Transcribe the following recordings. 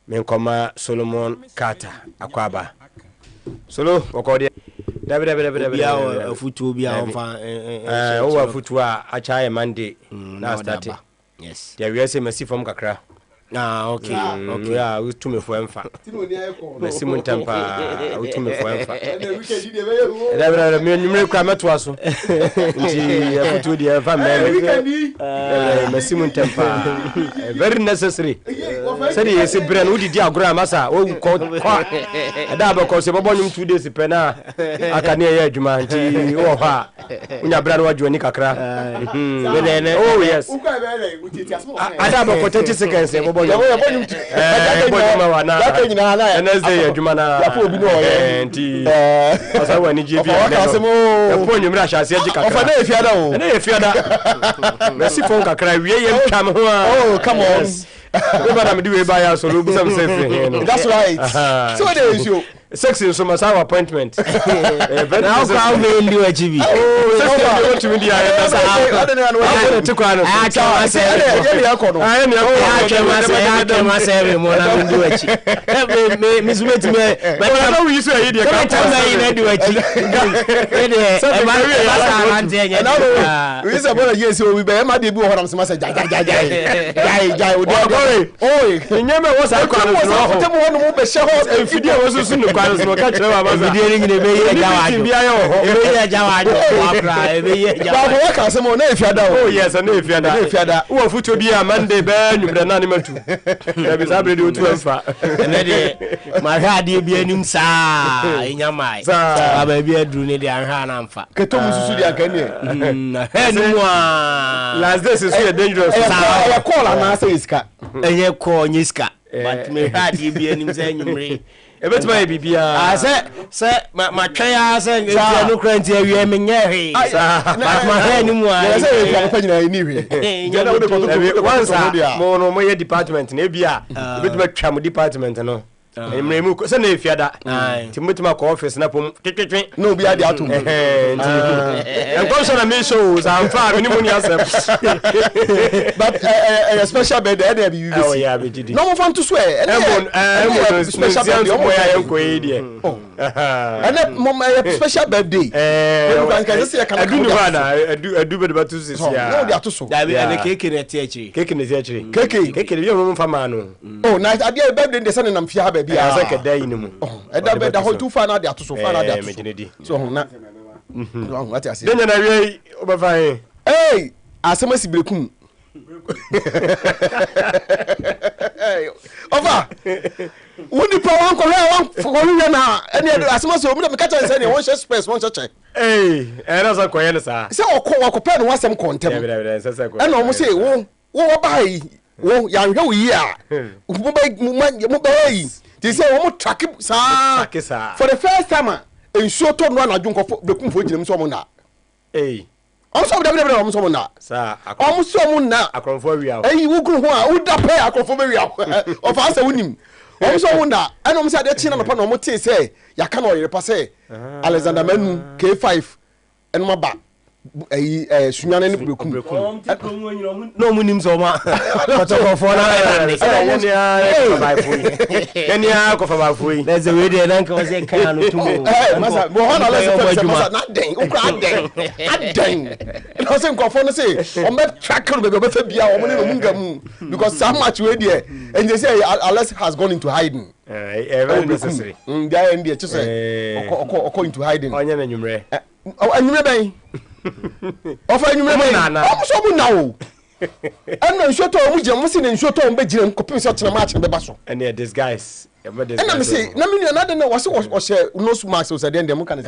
Menkoma Solomon Carter Akwaba. Solo okodi. Dabi futu bia onfa over futu a chai Monday na start. Yes. There we say merci from kakra. Okay. Yeah, we to me for emfa. Merci mun tempa, we to me for emfa. Dabi me nyumre kwa meto so. Nti futu dia fa me. Merci mun tempa. Very necessary. Say yes brand we didi agora masa wo ko da ba ko se bobo nyum 2 days pe na aka ne ya adwuma nti wo ha unya brand wa joni kakra. Oh yes. Ada ba ko 30 seconds e bobo nyum na Wednesday adwuma na ya fo obi no ye nti asa wa ni jebi e po nyum ra hase agi kakra. Ofa na efiada o. Na efiada. Merci for kakra wie yem twam ho a. Oh come on. Madam do we buy us so that's right. So there is you. Sex in some appointment. Now how may do a GB? Oh, so to me I don't know to kwano. I say Miss Wet but I know we used to hear oh yes, and if you are who foot to be a Monday burn you can animal too. There is ability to my heart you be a sa in your mind. I be a drone the Anhanamfa. Last days is a dangerous call and answer is cat. And you call Niska. But me heart you be an insane. Ebet my bibia I say my try say no crant here we me nyere but my hair ni mu I say you can na ni we once mo no mo department na bia ebet ma twa mo department no emremu say na efiada ti mutima ko office na pom twetwe no bia dey atom en ko so na me show am fa me ni mo ni asem but a special birthday there be you oh yeah be didi no mo fan to swear special birthday boy I ko e die and mom special birthday you can say can do na adu be to sis ya no dey atoso da be na cake na ti akiri cake be mo fa ma no oh na ade birthday dey say na mfia ha ba bia say kedai ni mu eda be da ho tu fa na dey atoso fa na dey atoso so na what I say den na we obafa hey asemasi brekum over woni pa wan ko na ene asemasi omu me catch say ne won share space won check na so ko yen sa say okọ pa no wasem kontem ena omu say wo bai wo ya hwe wo yi a mo ba yi ti say wo mo track sa for the first time ensuo to no na dwonko bekum fo ginam so mo na also dabi almost someone na sa almost someone na akonfo awia eh wo gru ho a wo da pay akonfo awia of answer wonim almost someone na and almost dey tina no pa no mo te say ya ka no yere pa say Alexander Manu K5 and ma ba sunyane ne brekum no munim so ma kotokofo na yani ya ko fa ba foi there's a way there nan ka say kan no tumo masa bo hono let's masa na den ukra den no say nkofo no say o me track no be fa bia o mo ne no munga mu because so much we there and they say Alex has gone into hiding very necessary there and there to say oko into hiding onye na nwumre anwumre ben ofa nyumre na so mu na o eno nsoto mu je mu se ne nsoto mu be gire nkopim se tena match be ba so and this guys and me say na me na de na was nose mask so dem dem kan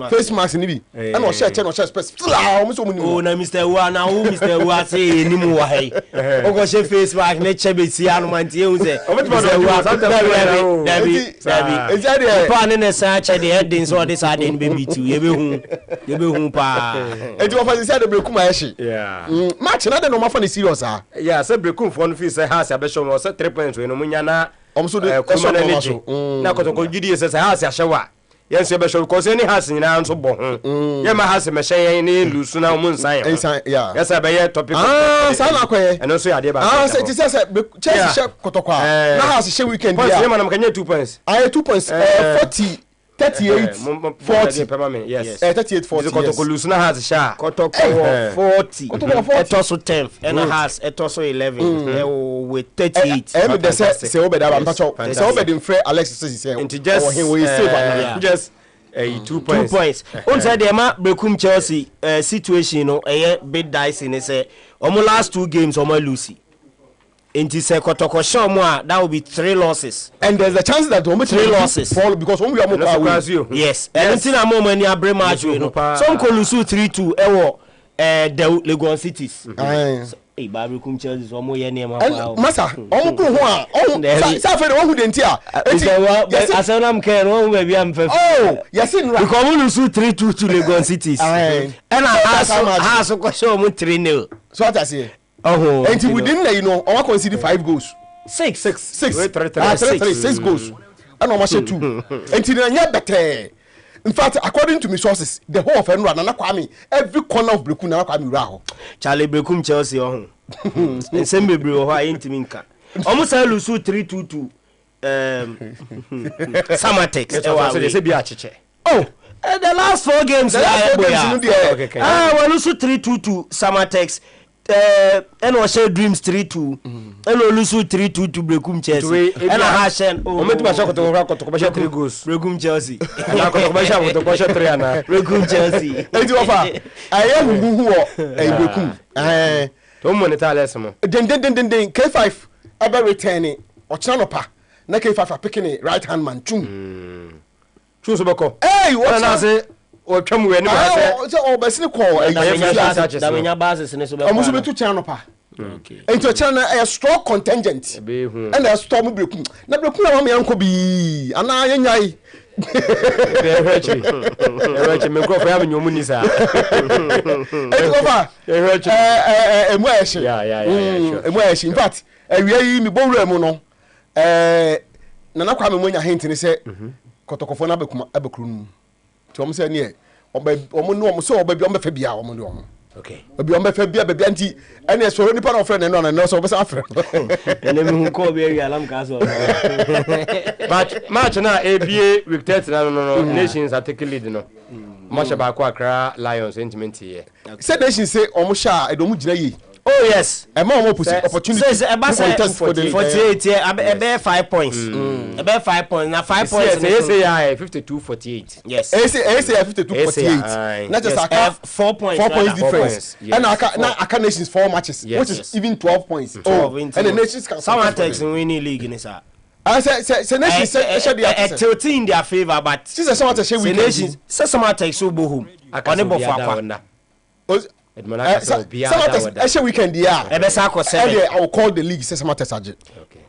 face mask ni bi and o share che no share space o mu so mu ni o na Mr. Wa na o Mr. Wa say ni mu wa hai o go share face mask ne che be si anu man tie u say Mr. Wa David pa ne sa che de heading so this heading be be tu ye be hu pa e ti o fa say de brekum a she yeah match na de no ma fa ni serious ah yeah say brekum for no fi say ha say be show no say 3 points we no munya na omso de na kotoko gidi say ha say ahyewa yes be show because any has in so bo ho ye ma has me hyen ni lusu na mo nsan yeah yes be ye topic sa na koye eno so ya de ba say ti say Chelsea she kotokwa na has she weekend ya points man kanya 2 points 2 points 40 38 40 yes 38 40 kotoko lusu na has sha kotoko 40 etoso 10 and has etoso 11 with 38 they say obeda ba mpacho say obeda free Alex say just 2 points 2 points on say dem ma Bekum Chelsea situation no bit dicey ne say omo last 2 games omo lose Inti se kotoko show mo that will be 3 losses and there's a chance that we 3 losses fall because when we are more yes and until na moment ni abre match we no some ko lose 3-2 ewo the Legon Cities ba Bekum Chelsea so mo ye ne ma pa masa omo ko ho a sa fe won hu de ntia asanam ke no we bi am fa yes in right because we lose 3-2 to Legon Cities and has ko show mo 3-0 so what I say and within you know I consider 5 goals 6 goals and almost 2 and you better in fact according to my sources the whole of Enra na Kwame every corner of Bekum na Kwame raho Charlie Bekum Chelsea oh nsem bebre ho ayentimi nka almost lose 3-2 to Samatex so say be acheche the last 4 games we lose 3-2 to Samatex and was share dreams 3-2 and lose 3-2 to Bekum Chelsea and I hashen o metu ba shako to ko 3 goals Bekum Chelsea na ko ba shako to ko 3 ana Bekum Chelsea enti ofa aye huhu ho Bekum to monitor lesson den K5 aba returning o chana pa na K5 picking right hand man chum so beko what na say o twam we ni ma say o besini call da menya basis ne so be o so betu channel pa okay into channel a strong contingent and a storm Bekum na Bekum na ma yanko bi ana yanyai me go for am nyomu ni sa emu eshi sure emu eshi in fact awia yi mi bowura mu no na Kwame monya hint ni say kotokofo na Bekum abekuru nu ti o mo say ne omo no omo so obabi omo fa bia omo no omo okay obi omo fa bia bia nti ene so ni pa na ofre no na so obesa afre ene mi hu ko be wi alam ka so match na ABA week 30 no nations are taking lead no match ba ko Accra Lions sentiment here say nations say omo sha edomu gina yi oh yes e ma omo opportunity say contest for the 48 here 5 points about 5 points na 5 points say 52-48 yes say 52-48 not just 4 points difference and aka nations 4 matches which is even 12 points and the nations can Samatex winning league in sir say nations say they tilting in their favor but since Samatex say we nations say Samatex so bo home on bo fa Samatex weekend yeah I will call the league say Samatex age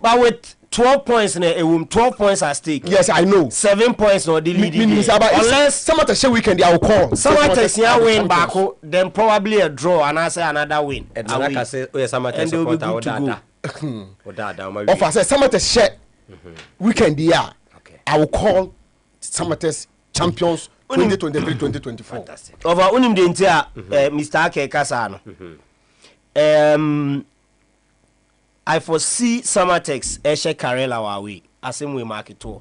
but with 12 points in a 12 points at stake yes I know 7 points no the lead unless Samatex weekend I will call Samatex ya win back then probably a draw and I say another win and like I say Samatex supporter odada offer say Samatex share weekend yeah I will call Samatex champions 2023-2024 fantastic over unim de ntia Mr. Ake kasa no I foresee Samatex Eshe Karela Wawe asem we market to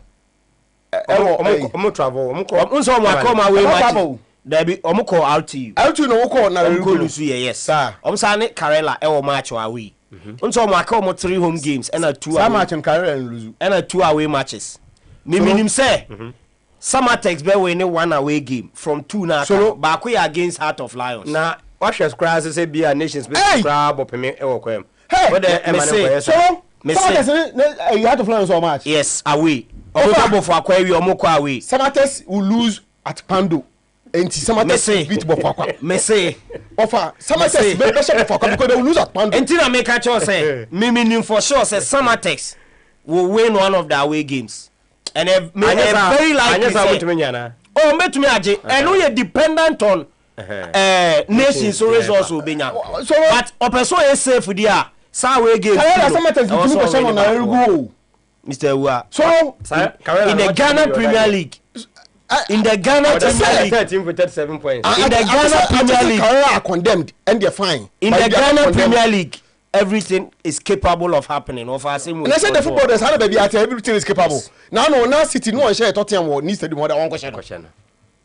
omo travel omo ko unso omo akoma we market there be omo call out you no wo call na go lose yes omo sa ne Karela e wo match Wawe unso omo akoma 3 home games and a 2 away match and Karela lose and a 2 away matches minim say Samatex be win 1 away game from 2 na back we against Heart of Lions na what she crash say be a nations be grab up me e wo kwem hey you had to fly so much yes away omo for akwa wi omo kwa away Samatex will lose at Pando and Samatex beat Bofakwa me say offer Samatex be pressure Bofakwa because they will lose at Pando until I make a choice say me for sure say Samatex will win one of the away games and very likely oh met me age and we are dependent on nations results will be now but operation is safe there Sawe game. Samatex you question on na go. Mr. Ua. So in the Ghana Premier League In the Ghana Premier League, 13 for 37 points. In the Ghana Premier League, are condemned and they're fine. In the Ghana Premier League, everything is capable of happening. Of our same. And I said the footballers had a baby at everything is capable. Now City no one share Tottenham needs to do more than one question.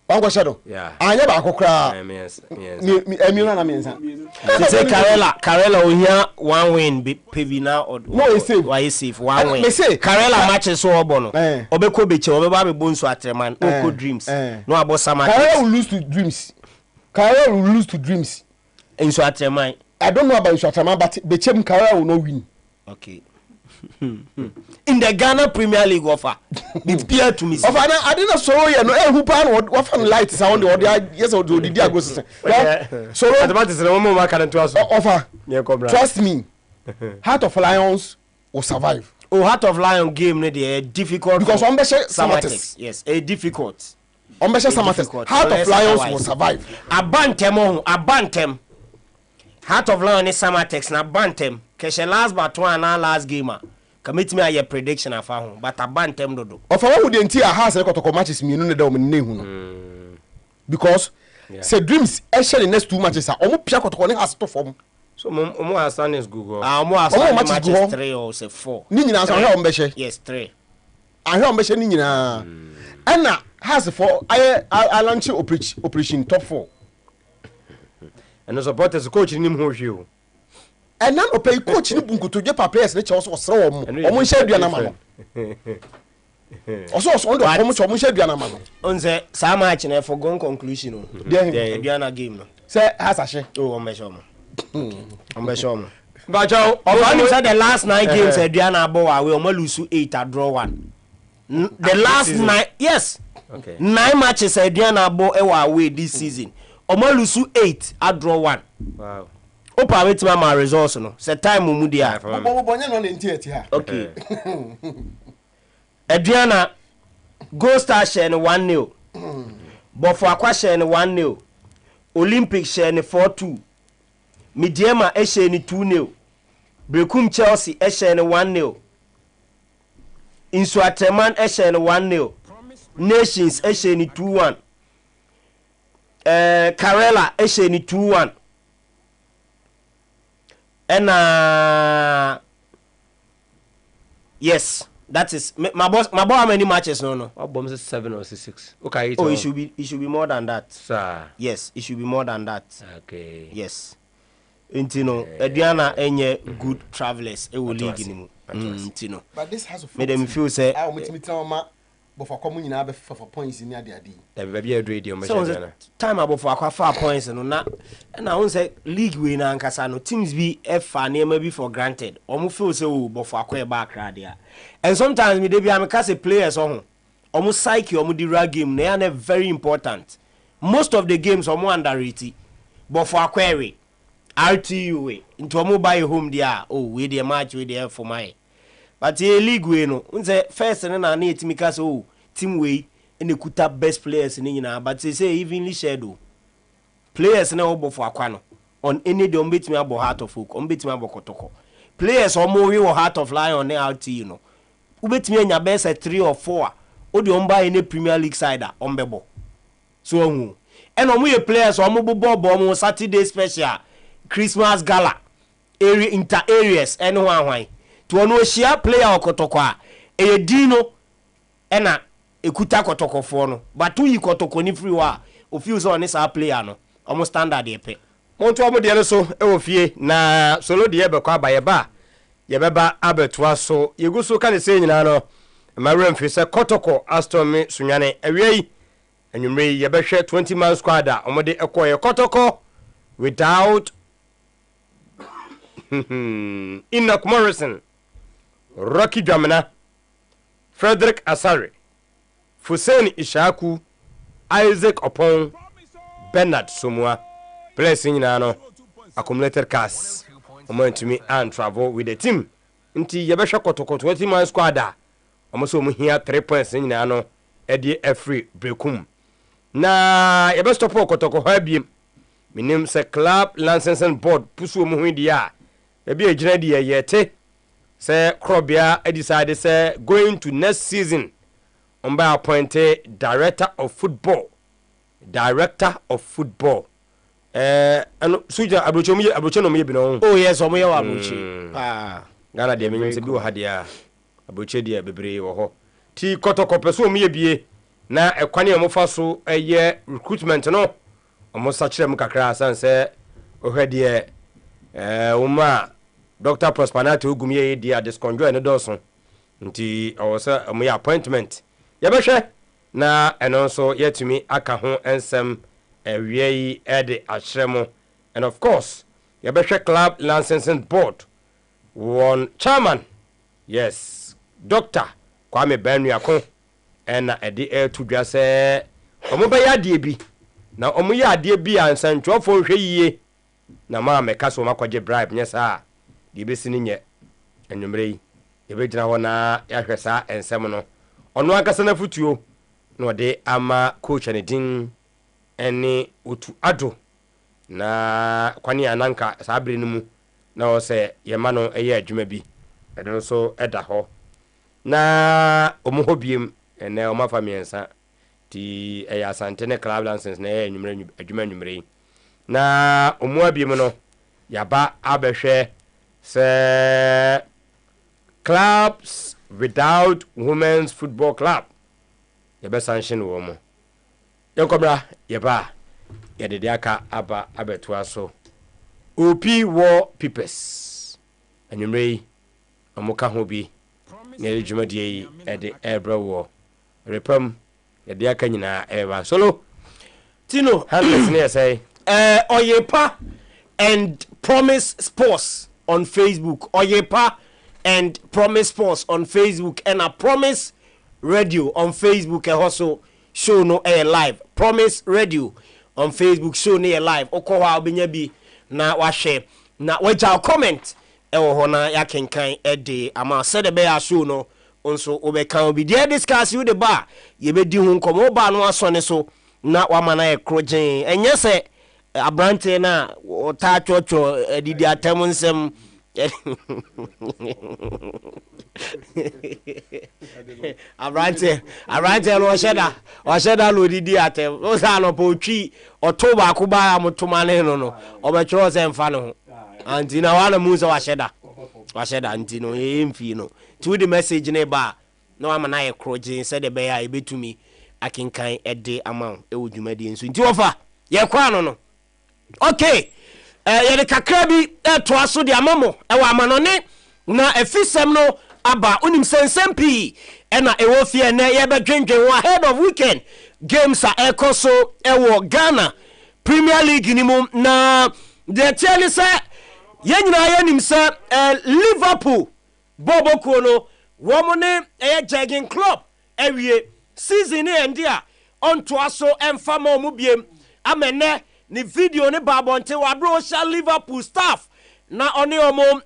One question. Yeah. I never cry. Yes. Say Karela we hear one win Pevi now or no safe. Why safe one win. Me say Karela matches so obono. Obeko beche obeba be bonso atreman Oko Dreams. No about Sama. Karela will lose to Dreams. Karela will lose to Dreams. In so atreman. I don't know about Inshatama, but Bechem Karela will not win. Okay. In the Ghana Premier League offer, it's clear to me. Offer, I didn't show you. No, who pan what from light sound or the yes or the Diago system. So that is the moment I can to us. Offer. Trust me. Heart of Lions will survive. Oh, Heart of Lion game they difficult because Samatex. Yes, a difficult. Samatex. Heart of Lions will survive. Abantem. Heart of Lion is Samatex na Bantem. Keshe last but one and last game. Commit me a prediction of home, but a Bantem dodo. Of what would the entire house record matches me no name because say Dreams actually next 2 matches are almost Piaco has to form. So Momo son is Google. Matches 3 or say 4. Nina yes 3. I hear Beshe Nina. Anna has for I launch operation top 4. And the supporters coach in him who and none of pay coach in Bunku to get players which also throw almost share Diana. Also, on the almost almost share Diana. On the some match and for gone conclusion. Diana game. Say, has a share. Oh, on Besham. But you said the last 9 games, Diana Boa will only lose 8 or draw 1. The last 9, yes. Okay. 9 matches, Diana Boa away this season. Omo lusu 8 I draw 1. Wow. Opa wait my results no. Say time mu dia. Okay. Adriana Gold Star share 1-0. Bofo Akwa share 1-0. Olympic share 4-2. Midiema share 2-0. Brekum Chelsea share 1-0. Insuatreman share 1-0. Nations share 2-1. Karela ni 2-1 and yes that is my boss how many matches no our bomb is 7 or 6 okay it should be more than that sir yes it should be more than that okay yes intino Adriana enye good travelers e will league ni intino but this has made them feel say but for coming in have 4 points in the day. Baby a radio so time about for 4 points and na and I won't say league winner and Casano teams be F and maybe for granted. Almost feel so but for a back there. And sometimes me they be a players on almost psyche or the game they are very important. Most of the games are more underrated. But for a query RTU way into a mobile home there. Oh, we the match with there for my. But a league way no. Unse first and I need to make us oh team way and they could have best players in India. But they say evenly shared players na obo for akwano on any dey unbet me about Heart of Oak unbet me about Kotoko players or more we Heart of Lion na RT you know ubet me anya best 3 or 4 o dey on buy any Premier League side on bebo so hu and omo ye players omo bobo Saturday special Christmas gala area inter areas and hwan to ono share player Kotoko a e dino ena ekuta Kotoko fo no but tu yi Kotoko ni free wa o feel so on this player no almost standard dey pe monto omo de so e wo fie na solo de be kwa abaye ba ye beba abetua so yegu so ka ne se nyina no mawrem fi se Kotoko Aston me sunwane awiei anwumre ye be hwe 20 man squad a omo de ekoye Kotoko without Enoch Morrison, Rocky Dramina, Frederick Asare, Fuseni Ishaku, Isaac Opon, Bernard Somua, blessing nano, accumulated cast. Omo to me and travel with the team. Nti yebesha Kotoko 20 man squad. Omo so mu here 3 points nano, edi free brekum. Na yebestop Kotoko habiem. Minim se club licensing board pusu mu hu dia. Ebi ejina di yete. Say Krobia decide say going to next season omba appointed director of football ano suja abrocho no me bi no oh yes omo ye wa abrochi Ghana de me se bi wo ha dia abrocho dia bebre wo ho ti kotokopɛ so omo ye bie na ekwane omo fa so eye recruitment no omo sa kire mu kakra asan se ohwe de uma Dr. Prosperity ogum ye dia disconjoy ne doso nti owosa omo ye appointment ye behwe na eno so yetumi aka ho ensem ewie ede ahremo and of course ye behwe club licensing board one chairman yes Dr. Kwame Benuako ena ede to dwa se omo be yade bi na omo yade bi ansantwofo hwe yiye na ma meka so makwaje bribe nyesa de besi ni nye enwumre yi ye be gina ho na ya hwe sa ensem no ono akasa na futuo no de ama coach ne din ene otu ado na kwani ananka sabire no mu na o se ye ma no eye adwuma bi ede so eda ho na omo hobiem ene o mafa miensa ti eya asante ne club license na enwumre adwuma enwumre na omo abiem no yaba abehwe se clubs without women's football club yebe sanction wo mo yenkobra yeba yedede aka aba abeto aso opi wo pipes enwumre omuka ho bi na ejumadi yi ede ebra wo repam yede aka nyina eba solo tino handles ne say Oyepa and Promise Sports on Facebook. Oyepa and Promise Sports on Facebook and a Promise Radio on Facebook and also show no air live. Promise Radio on Facebook show no air live. Oko wa obinya bi na wa share na waja comment ewo ho na ya kenkan ede ama said be ya show no onso obeka obi dey discuss you the bar ye be di hu nkomo ba no asone so na wa mana e krogen enye se abrante na ota chocho didi atem nsem abrante no sheda lo didi atem o sa no po twi oto ba ko ba amotoma ne no obechro se mfa no anti na wala muza wa sheda anti no emfi no to the message ne ba na wa mana e kroje se de be ya ebetumi akinkan ede amount e wodwumadi nso nti wofa ye kwa no okay ye de kakra bi to aso de amamo e wa amanone na efisem no aba unim sensem pi e na e wo fie na ye be dwendwen wa ahead of weekend games a ekoso e wo Ghana Premier League ni mu na de tiani se ye nyina ye nim se Liverpool Boboko no wo mo ne e jogging club ewie season ni endia on to aso emfama mu biem amene ni video ni babonte wadro sha Liverpool staff na oni omo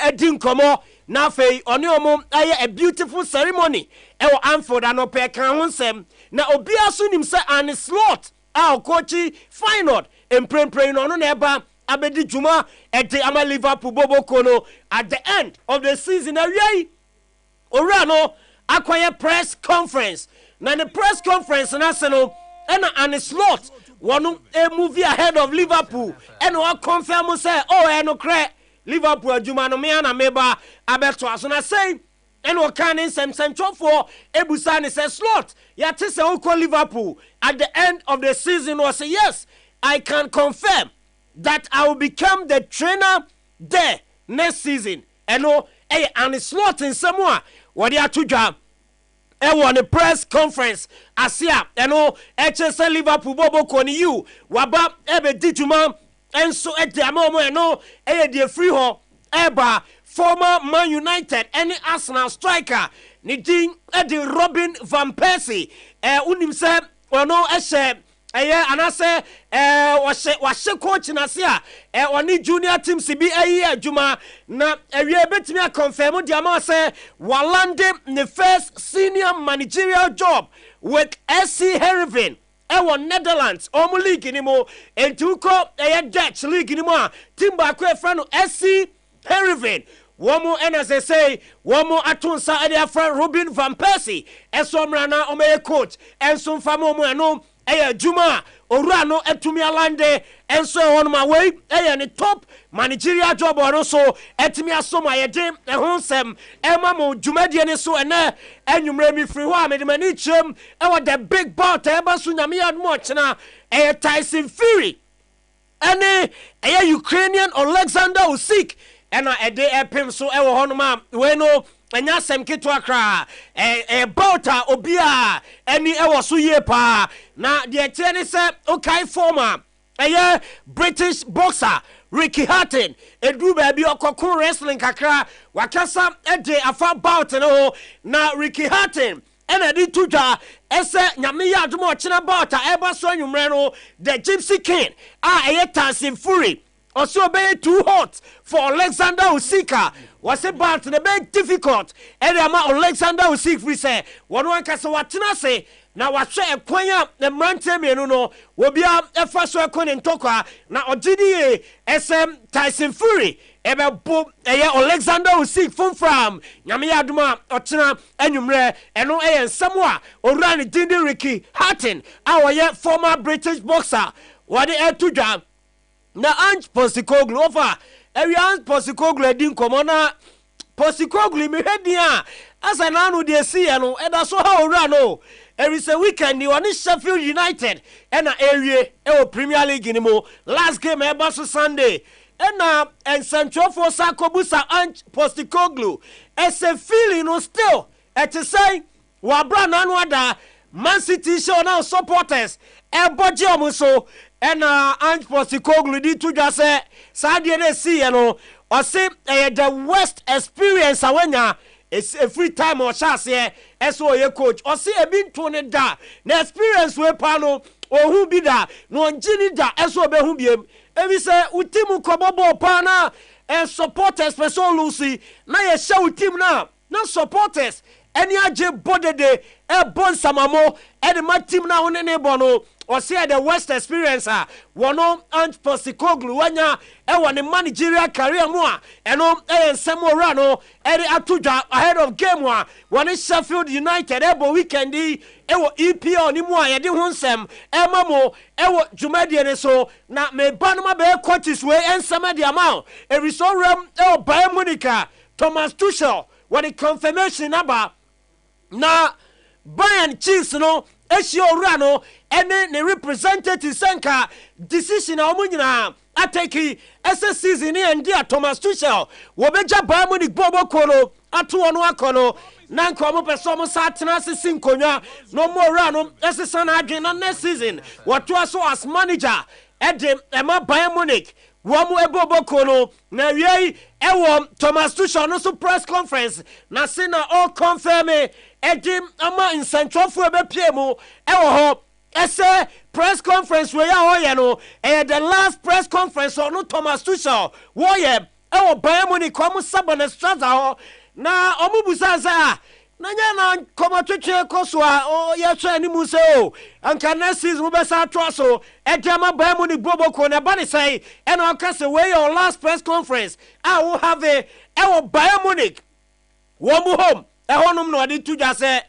edi nkomo na fei oni omo aye a beautiful ceremony e wo Anfield anope kan honsem na obi aso nim se an slot a coachi final emprempren no na eba abedi juma edi ama Liverpool Boboko no at the end of the season away ora no akwaye press conference na the press conference na se no na an slot one a movie ahead of Liverpool and what confirm say oh no cre Liverpool adwuma no me na meba abeto aso na say and what can in some for ebusane say slot ya te say uko Liverpool at the end of the season was say yes I can confirm that I will become the trainer there next season and no and slot in somewhere what they are to job e won a press conference asia eno HSL Liverpool Boboko ni you waba ebe dituma enso e de amomo eno e de free ho eba former Man United any Arsenal striker ni din e de Robin van Persie unim se ono ehye anase wahye coach na sia oni junior team sibi adwuma na ewie betimi confirm dia ma say walande the first senior managerial job with SC Heerenveen Netherlands omo league ni mo entuko Dutch league ni mo team ba ko e fra no SC Heerenveen womu enase say womu atunsa ade afra Robin van Persie eso mrana omeye coach enso mfamo mu eno eye juma owura no etumi alande enso ehonoma wei eye ne top managerial job ono so etumi asoma yede ehonsem emamo jumadie ne so ene enwumre mi free ho amedemani chem ewo the big bout eba so nyame admo chena eye Tyson Fury ene eye Ukrainian Alexander Usyk ena ede epim so ewo honoma we no enya sem ketwa kra bauta obia eni ewo so ye pa na de tie ne se okay former eye British boxer Ricky Hatton edu ba bi okokun wrestling kakra wakasa ede afa bout no na Ricky Hatton ena di tuja ese nyame ya admo chena bauta eba so anwumre no the Gypsy King eye Tyson Fury also be too hot for Alexander Usyk. Was about the big difficult. And Alexander Usyk we say one kasa watina say na wahwe ekwanya na mrante mienu no will be a first one in Tokwa na ogidi SM Tyson Fury ebe bo Alexander Usyk from nyame aduma ochina anwumre eno nsemo owura ne dindi Ricky Hatton awoye former British boxer wade etudwa na Ange Postecoglou over Ange Postecoglou edin komona Postecoglou mi hedia asa na anu de see no eda so ha owura no every say weekend ni one Sheffield United ena ewie e Premier League ni mo last game eba so Sunday ena Central for Sakobusa Ange Postecoglou ese feeling no still et say wa bra na anu ada Man City show now supporters e boje omuso ena Ange Postecoglou di tuja se sadie na see no o say the worst experience awanya is a free time or chance here eso ye coach o say e bin to ne da na experience we pa no o hu bi da no ngini da eso be hu biem e bi say utimu kobobo pa na and supporters person Lucy na ye show team na supporters any aje bodede e bon samamo e de ma team na one ne bono or say the worst experience wono Ange Postecoglou wanya e wone managerial career mo a eno ensemo rano e de atudwa ahead of game one Sheffield United ebo weekend e wo EPL ni mo a ye de ho nsem e mamo e wo dwumadie ne so na me ba no ma be coaches we ensem de ama e riso ram e Bayern Munich Thomas Tuchel when it confirmation number na Bayern Chiefs no Eshio Rano ene ne representative senka decision na omunyina ateki SS season and dia Thomas Tuchel wo beja Bayern Munich bobo kono atu ono akono na nko mo peso mo satena sisi nkonwa no mo Rano SS na adwen na next season watu aso as manager ede ema Bayern Munich womu ebobo kono na wiei ewo Thomas Tuchel no so press conference na say na all confirm edim ama in central fu ebe piemu ewo ho ese press conference we ya hoye no the last press conference no Thomas Tuchel wo ye ewo Bayern Munich kom sabone straza ho na omubusa za na nya na komatwetwe koswa o ye twa ni mu se o anka next season be sa to so edema Bayern Munich bobo ko na ba ne sai e na aka se we your last press conference I will have ewo Bayern Munich wo mu home e honum no ade tudwa se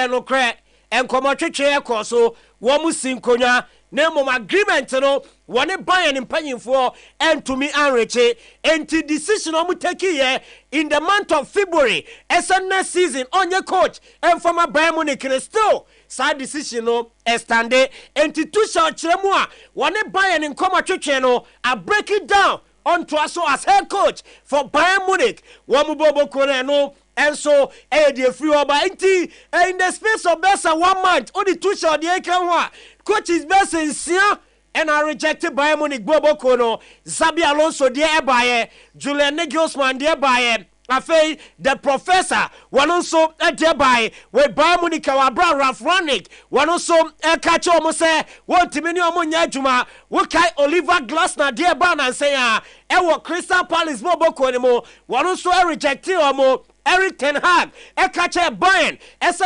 no kre enkomatwetwe koso wo mu sinkonya na mom agreement no wone Bayern mpanyimfo entumi anreche enti decision omu take here in the month of February next season onye coach and former Bayern Munich still side decision no estande enti Tuchel chiremu a wone Bayern nkomatwetwe no a break it down onto us as head coach for Bayern Munich womu bobo kore no and so the free over in the space of best 1 month only Tuchel the ekenwa coach is best in sia and I rejected Bayern Munich bobo kono Xabi Alonso the ebaye Julian Nagelsmann the ebaye afei the professor one also thereby we Bayern Munich wa bra Ralf Rangnick one also catch omo say what timini omo nya adwuma we kai Oliver Glasner the eba na say e Crystal Palace bobo kono mo one also rejected omo Eric Ten Hag catch Bayern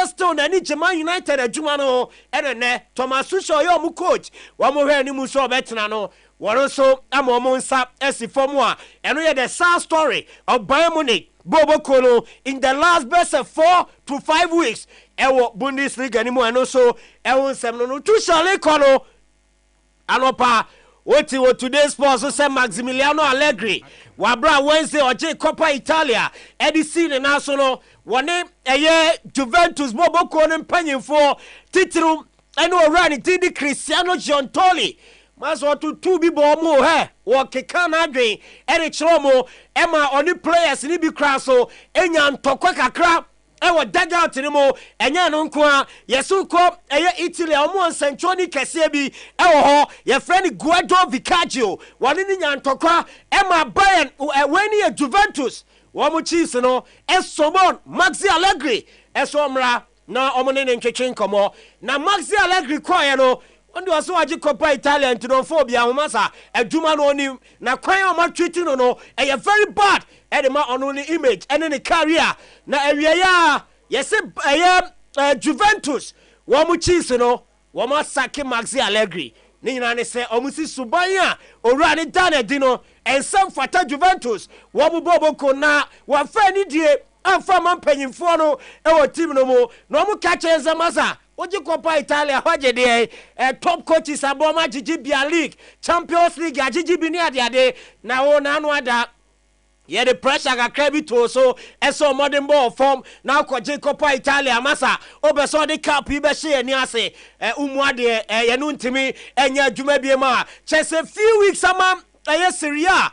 Stone and Man United adwuma no ene Thomas Tuchel yo mu coach wa mo hwe ni mu so betena no wɔno so ama ɔmo nsa esi fam a ɛno yɛ the sad story of Bayern Munich Bobo Kono in the last best 4 to 5 weeks ɛwɔ Bundesliga ni mu ɛno so ɛwɔ nsɛm no tu shale kono anopa woti today's sports so say Maximiliano Allegri wabra Wednesday oje Coppa Italia edisi ne naso no wone eye Juventus Bobo Kono mpanyimfo titiri ɛno owura ne tidi Cristiano Giuntoli maso to bi bo mu he wo keka na adwen ere kyerɛ mo ema oni players ni bi kra so enya ntokwa kakra ewo dugout ni mo enya no nko a yesu ko eye Italy omo nsantoni kese bi ewo ho ye friend Guido Vicaggio woni ni nya ntokwa ema Bayern weni ye Juventus wo mo Chiefs no esobon Maxi Allegri esomra na omo ne ntwetwe nkomo na Maxi Allegri koye no ondi waso waji Coppa Italia ntinofobia homasa adwuma no oni na kwan o ma treating no eye very bad edema ono ni image ene ni career na awie ya yese eye Juventus wo mu Chiefs no wo ma sake Maxi Allegri ni nyina ne se omusi suban a owura ne dana di no ensam fata Juventus wo mu Bobo Kono wa fa ni die amfa man panyimfo no ewo team no mu no mu ka chenza masa oji Coppa Italia hoje de top coaches aboma Gigi League Champions League Gigi bi ni ade na wo na anu ada ye the pressure kakra bi to so eso modern ball form na kwaje Coppa Italia masa obeso de cup bi be hye ni ase umu ade ye no ntimi enya adwuma bi ma chese few weeks ama aye Syria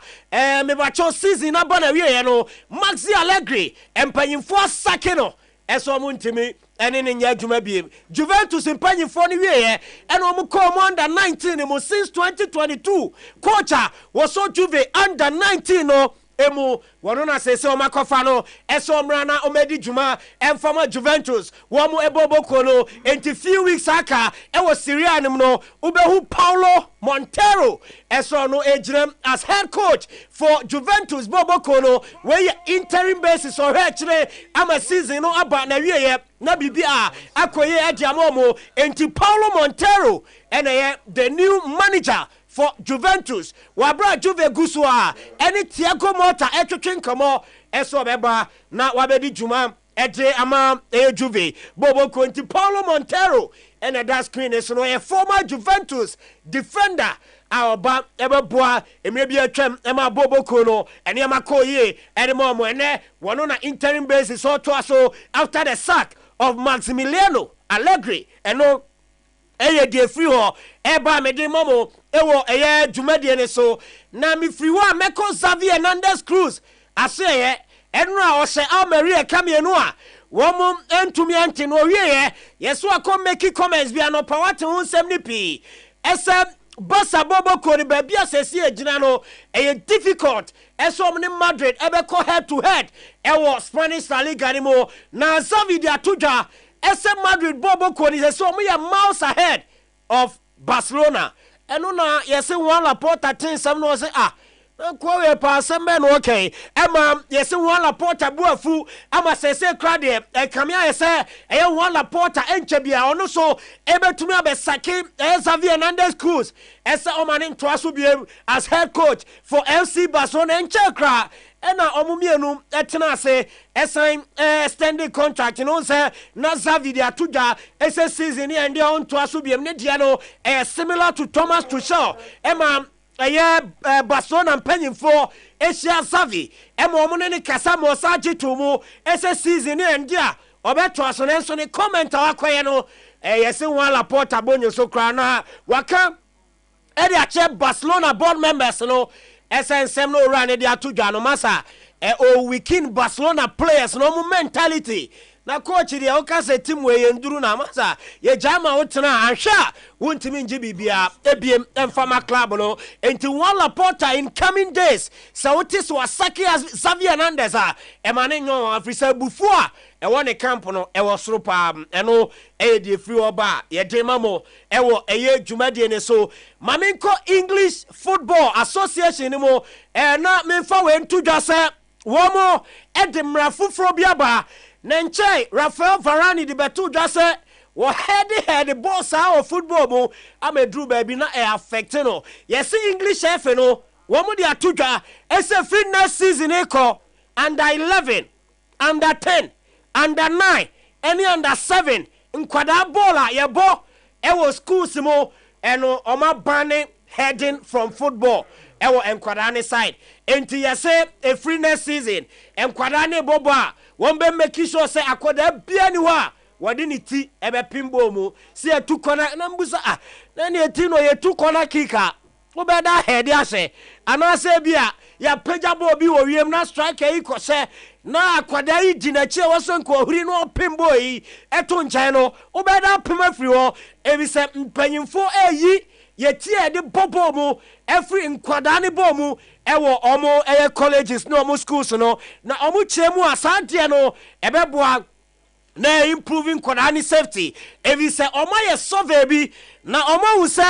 me bacho season na bana wie no Maxi Allegri empanyimfo sake no eso mu ntimi ene ne nya adwuma bi Juventus empanyimfo ni wie ye ene omu call under 19 mo since 2022 coacher was so Juve under 19 no emu wono na sese o makofa no eso mra na omedi djuma emfama Juventus wo mu Bobo Kono enti few weeks aka e wo Syria nim no ubehu Paulo Montero eso no ejrem as head coach for Juventus Bobo Kono we interim basis or hechre ama season no aba na wieye na bibia akoye adiamomo enti Paulo Montero ene the new manager for Juventus wabra Juve gusua eni Thiago Motta etwetwen kamo eso beba na wabedi djuma ede ama Juve Bobo Kono Paulo Montero ene that screen is no a former Juventus defender aoba ebeboa emrebi atwam ema Bobo Kono ene amakoye ene momo ene wono na interim basis so to so after the sack of Maximiliano Allegri eno eye de free ho eba me de momo ewo eye dwumadie ne so na me free ho Meko Xavi Hernandez Cruz aseye enro a o se Almeria kamienu a wo mo entumi ante no wieye yeso akọ make comments bia no pawate ho nsem ni pi ese Basa Bobo Kono baby asesi ejina no eye difficult eso omni Madrid ebeko head to head ewo Spanish La Liga ni mo na Xavi de atuja ese Madrid Bobo Kono is so me miles ahead of Barcelona eno na yesi one Laporta tin sam no say kwa we pa sembe no okay ema yesi one Laporta buafu ama sese krade kamia yese one Laporta enche bia ono so ebetumi abesake Xavi Hernandez Cruz ese omani ntoaso bia as head coach for FC Barcelona enche kra ena omumienu etena ase esan extended contract no say na Xavi de atuja ese season e ndi on toaso bia ne dia no similar to Thomas Tuchel ema Barcelona mpanyimfo Asia Xavi ema omune ne kasa mo saje to mu ese season e ndia obeto aso ne so ne comment akoye no yesi one Laporta bonyo so kra na waka e de ache Barcelona board members no SNSM no run de atudwa no masa o weekend Barcelona players no mu mentality na coach de o ka se team we yenduru na masa ye jama wotena anhwa wontimi nje bibia ebiem emfama club no enti one Laporta in coming days so wotis wasaki as Xavi Hernandez emane nyo afrisa bufu a ewo ne camp no ewo soro pa eno de free oba ye de mamo ewo eye dwumade ne so mamenko English Football Association ni mo na memfa we ntudwa se wo mo edemra fufuro biaba Nenche Rafael Varane di betu dwase wo head boss our football mo amedru baby na e affect no yes English F no wo mo dia tudwa ese fitness season e ko under 11 under 10 under 9 any under 7 nkwada ball ye bo e wo schools mo eno oma banning heading from football ewo enkwada ne side enti yese a fitness season enkwada ne bobo a won be make sure say akoda bia ni ho a wode ni ti ebe pimbo mu si etu kona na mbusa na ne eti no ye tu kona kika wo be da head ase ana se bia ya peja bo bi wo wiem na striker yi ko se na akoda yi ginachi wo so nko huri no pimbo yi eto nchen no wo be da pima free ho ebi se mpanyimfo eyi yeti e de bobo mu every nkwada ne bo mu ewo omo colleges no omo schools no na omo chemu asante no ebeboa na improving nkwada ne safety ebi se omo ye survey bi na omo wu se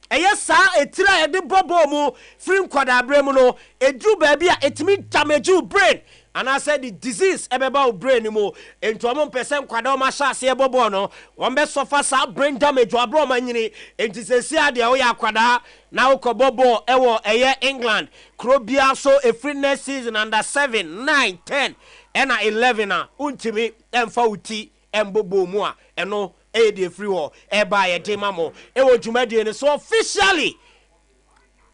eye sa etira e de bobo mu free nkwada brem no edu ba bia etimi damage brain and I said the disease ebeba brain mo ento omo person kwada o ma sha se bobo no won be suffer sa brain damage wa bro ma nyini enti se si ade o ya kwada na ukobobo ewo eye England krobia so a fitness season under 7 9 10 and 11 untimi emfa uti embobo mu a eno e dey free war e ba ye dey mamo ewo dwumade ne so officially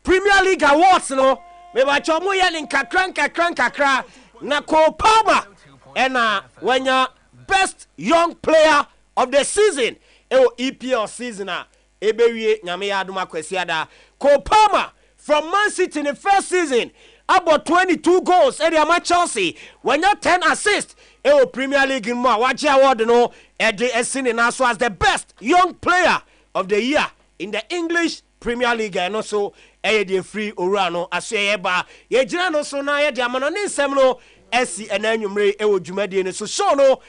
Premier League awards no me ba chomo ye ni kakra na Cole Palmer ena wenya best young player of the season ewo EPL season a ebewie nyame ya adoma kwasi ada Cole Palmer from Man City in the first season about 22 goals area ma Chelsea wenya 10 assists ewo Premier League in mo waje award no ede esini na so as the best young player of the year in the English Premier League and also the free orano asye ba ye gina no so na ye de amano ne nsem no esi enanwumre ewo dwumade ne so show no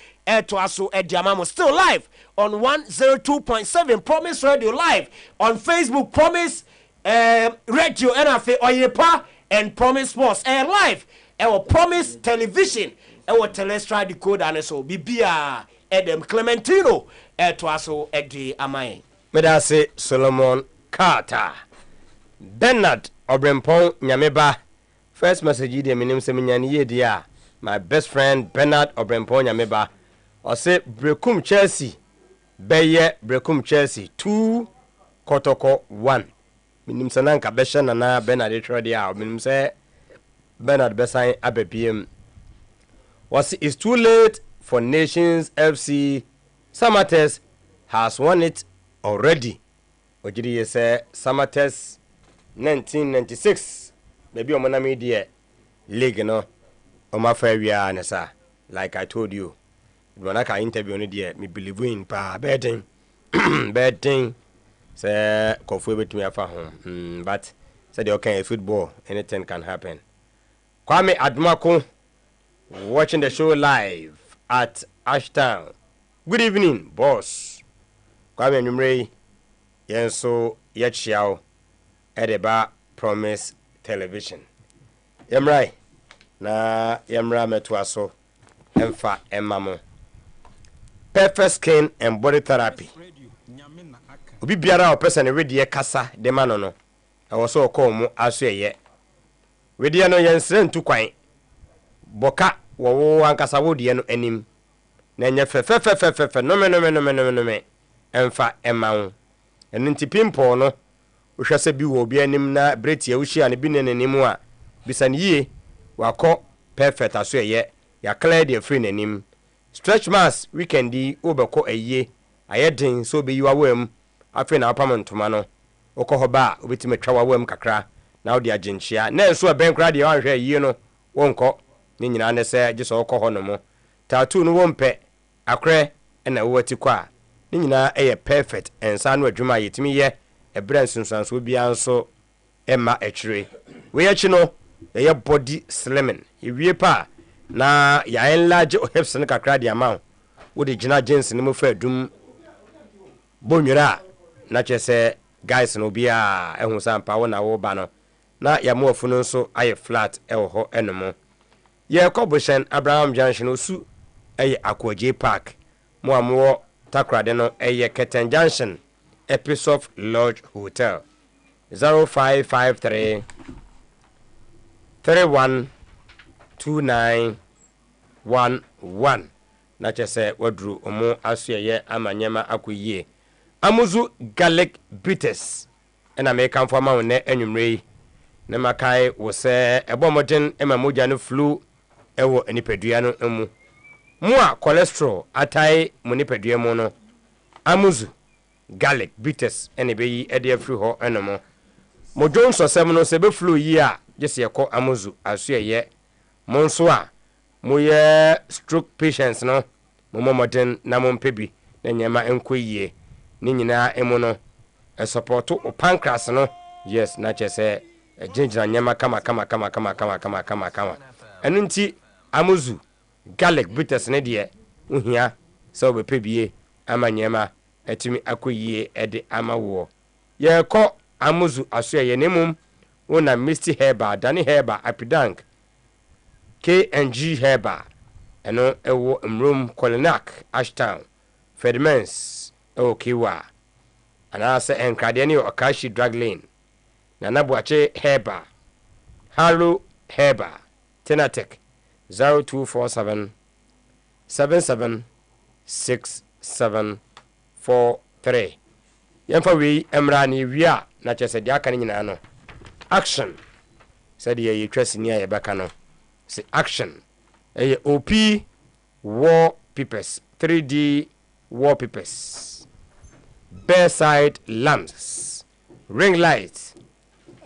to aso e de amamo still live on 102.7 Promise Radio live on Facebook Promise Radio NFA Oyepa and Promise Sports live Promise Television Telestra decoder and so bibia Edem Clementino to aso e de amai medase Solomon Carter Bernard Obrempon Nyameba first message de minim se menyane ye dia my best friend Bernard Obrempon Nyameba o se Brekum Chelsea beye Brekum Chelsea 2 Kotoko 1 minim se nanka behye na Bernard etro dia minim se Bernard besan ababiem was it's too late for Nations FC Samates has won it already Ojiri say Samates 1996 maybe omana media league no omafa wia na sa like I told you when I interview no there me believe in pa betting betting say kofu betumi afa ho but said okay football anything can happen Kwame Admako watching the show live at Ashtown good evening boss Kwame Numrey yenso yechiao edeba Promise Television yemrai na yemra metwaso emfa emamo perfect skin and body therapy obi biara o person ready kasa de mano no e wo so ko mu aso eye wedi no yensre ntu kwan boka wo ankasa wodi no anim na nya fe no me emfa emawo enti pimpo no wohwese bi wo bi anim na bretia wohia ne bi ne nanim a bisan yie wakọ perfect aso eye ya clear the free nanim stretch mass weekendi obekọ eye ayedin so be yiwa wam afi na apam ntoma no okọ hoba obetime twa wam kakra na odi agenchia na enso ben kra de wanhwe yie no wonkọ ni nyina ne se gye so okọ ho no mo tattoo no wompe akre na woti kwa ni nyina eye perfect ensa no adwuma yetimi ye ebra sunsanso bia nso emma echire we echi no ye body slimming ewie pa na ya enlarge hips ne kakra de amount wo de gina jeans ne mo fa adum bonwira na chese guys no bia ehun sampa wo na wo ba no na ya mo afu no nso aye flat ewo ho enomo ye koboshen Abraham Junction osu aye Akwaje Park mo amwo takrade no eye Keten Junction Episof Lodge Hotel 0553 312911 na chese wadru omo asuye amanyema akoyie amuzu garlic bitters ena me kan fo ma won enwumre ne makai wo se ebomoden emamoja no flu ewo enipadua no emu mu a cholesterol atai mu nipadua mu no amuzu garlic bitters ene beyi ede afri ho enomo mo jonso sem no se be flu yi a jese yeko amuzu asuye monso a mo ye stroke patients no mo modern na mo mpebi na nyema enkoyie ni nyina emu no support o pancreas no yes na chese jinjina nyema kama enu nti amuzu garlic bitters ne de uhia so be pebie ama nyema etimi akoyie ede ama wo ye ko amuzu aso ye nemum wona misty herba dani herba apidank KNG herba eno ewo mrum Kolinak Ashtown Fedmans okiwa anase enkrade ne Okashi drug lane na nabuache herba Halo herba Tenatek 0247 776743 yemfa wi emrani wia na chese dia kan nyina no action said ye twesi ni aye baka no say action OP wallpapers 3D wallpapers bearside lamps ring lights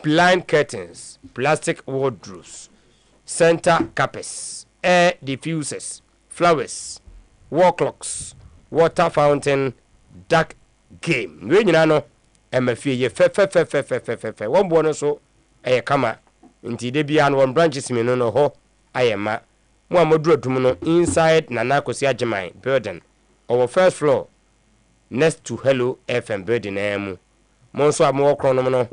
blind curtains plastic wardrobes center carpets air diffusers flowers wall clocks water fountain dark game we nyina no emafie ye fe won bo no so kama nti de bia no won branches me no ho ayema mo amoduru adum no inside Nana Kosi Ajeman building our first floor next to Hello FM building emu mo so amo kronom no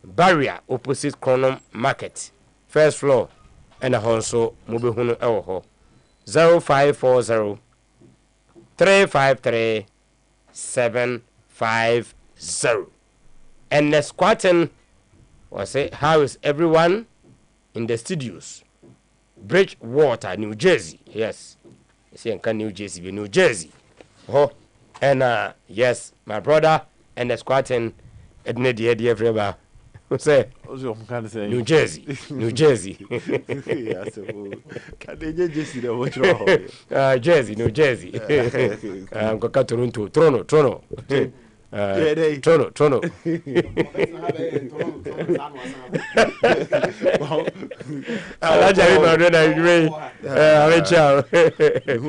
barrier opposite Kronom market first floor and a honso mo be hunu ewo ho 0540 353 750 and the squatting was say how is everyone in the studios Bridgewater, New Jersey. Yes, see in New Jersey, New Jersey. Oh, and yes, my brother and the squatting Edna the everybody. Who say? New Jersey, New Jersey. Jersey, New Jersey. I'm going to Toronto. Toronto. Who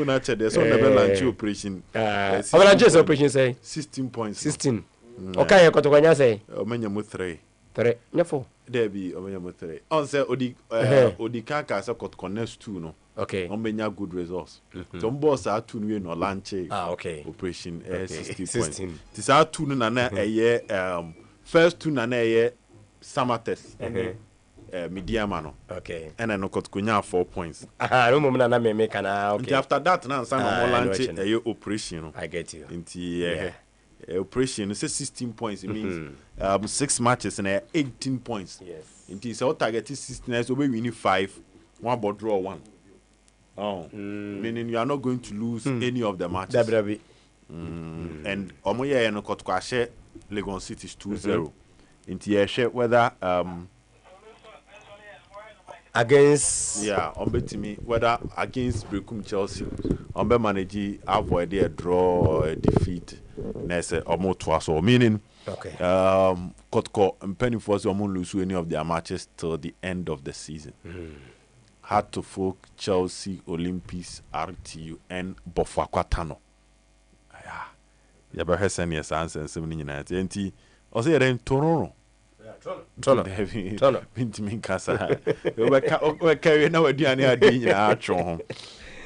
not said there's on the lunch operation? Operation say 16 points. 16. Okay, you got to say. Omenya 3. 3. Nyafo. There be Omenya 3. On say Odi Kaka sa got connect 2 no. Okay. Omenya good results. Some boss are 2 we no lunch. Okay. Operation 16 points. This are 2 no na first 2 na summer test. Medium no. Okay. And I no got kunya 4 points. No mum na me kana okay. After that na some lunch operation. I get you. Inti operation say 16 points. It means 6 matches and 18 points. Yes. Inti so target 16 so we win 5, one but draw 1. Oh. Meaning you are not going to lose any of the matches. And omoye no got kwashe Legon City is 2-0. Inti share whether against me whether against Brekum Chelsea be manage avoid a draw or a defeat next or so meaning Kotko and Penny Force won't lose any of their matches till the end of the season. Hard to folk Chelsea, Olympics, RTU and Bofakwatano. Yeah, but her senior sons and 7 United. And I say then Toronto. Tono. Pintimin Casa. We're carrying now a Diana Dina home.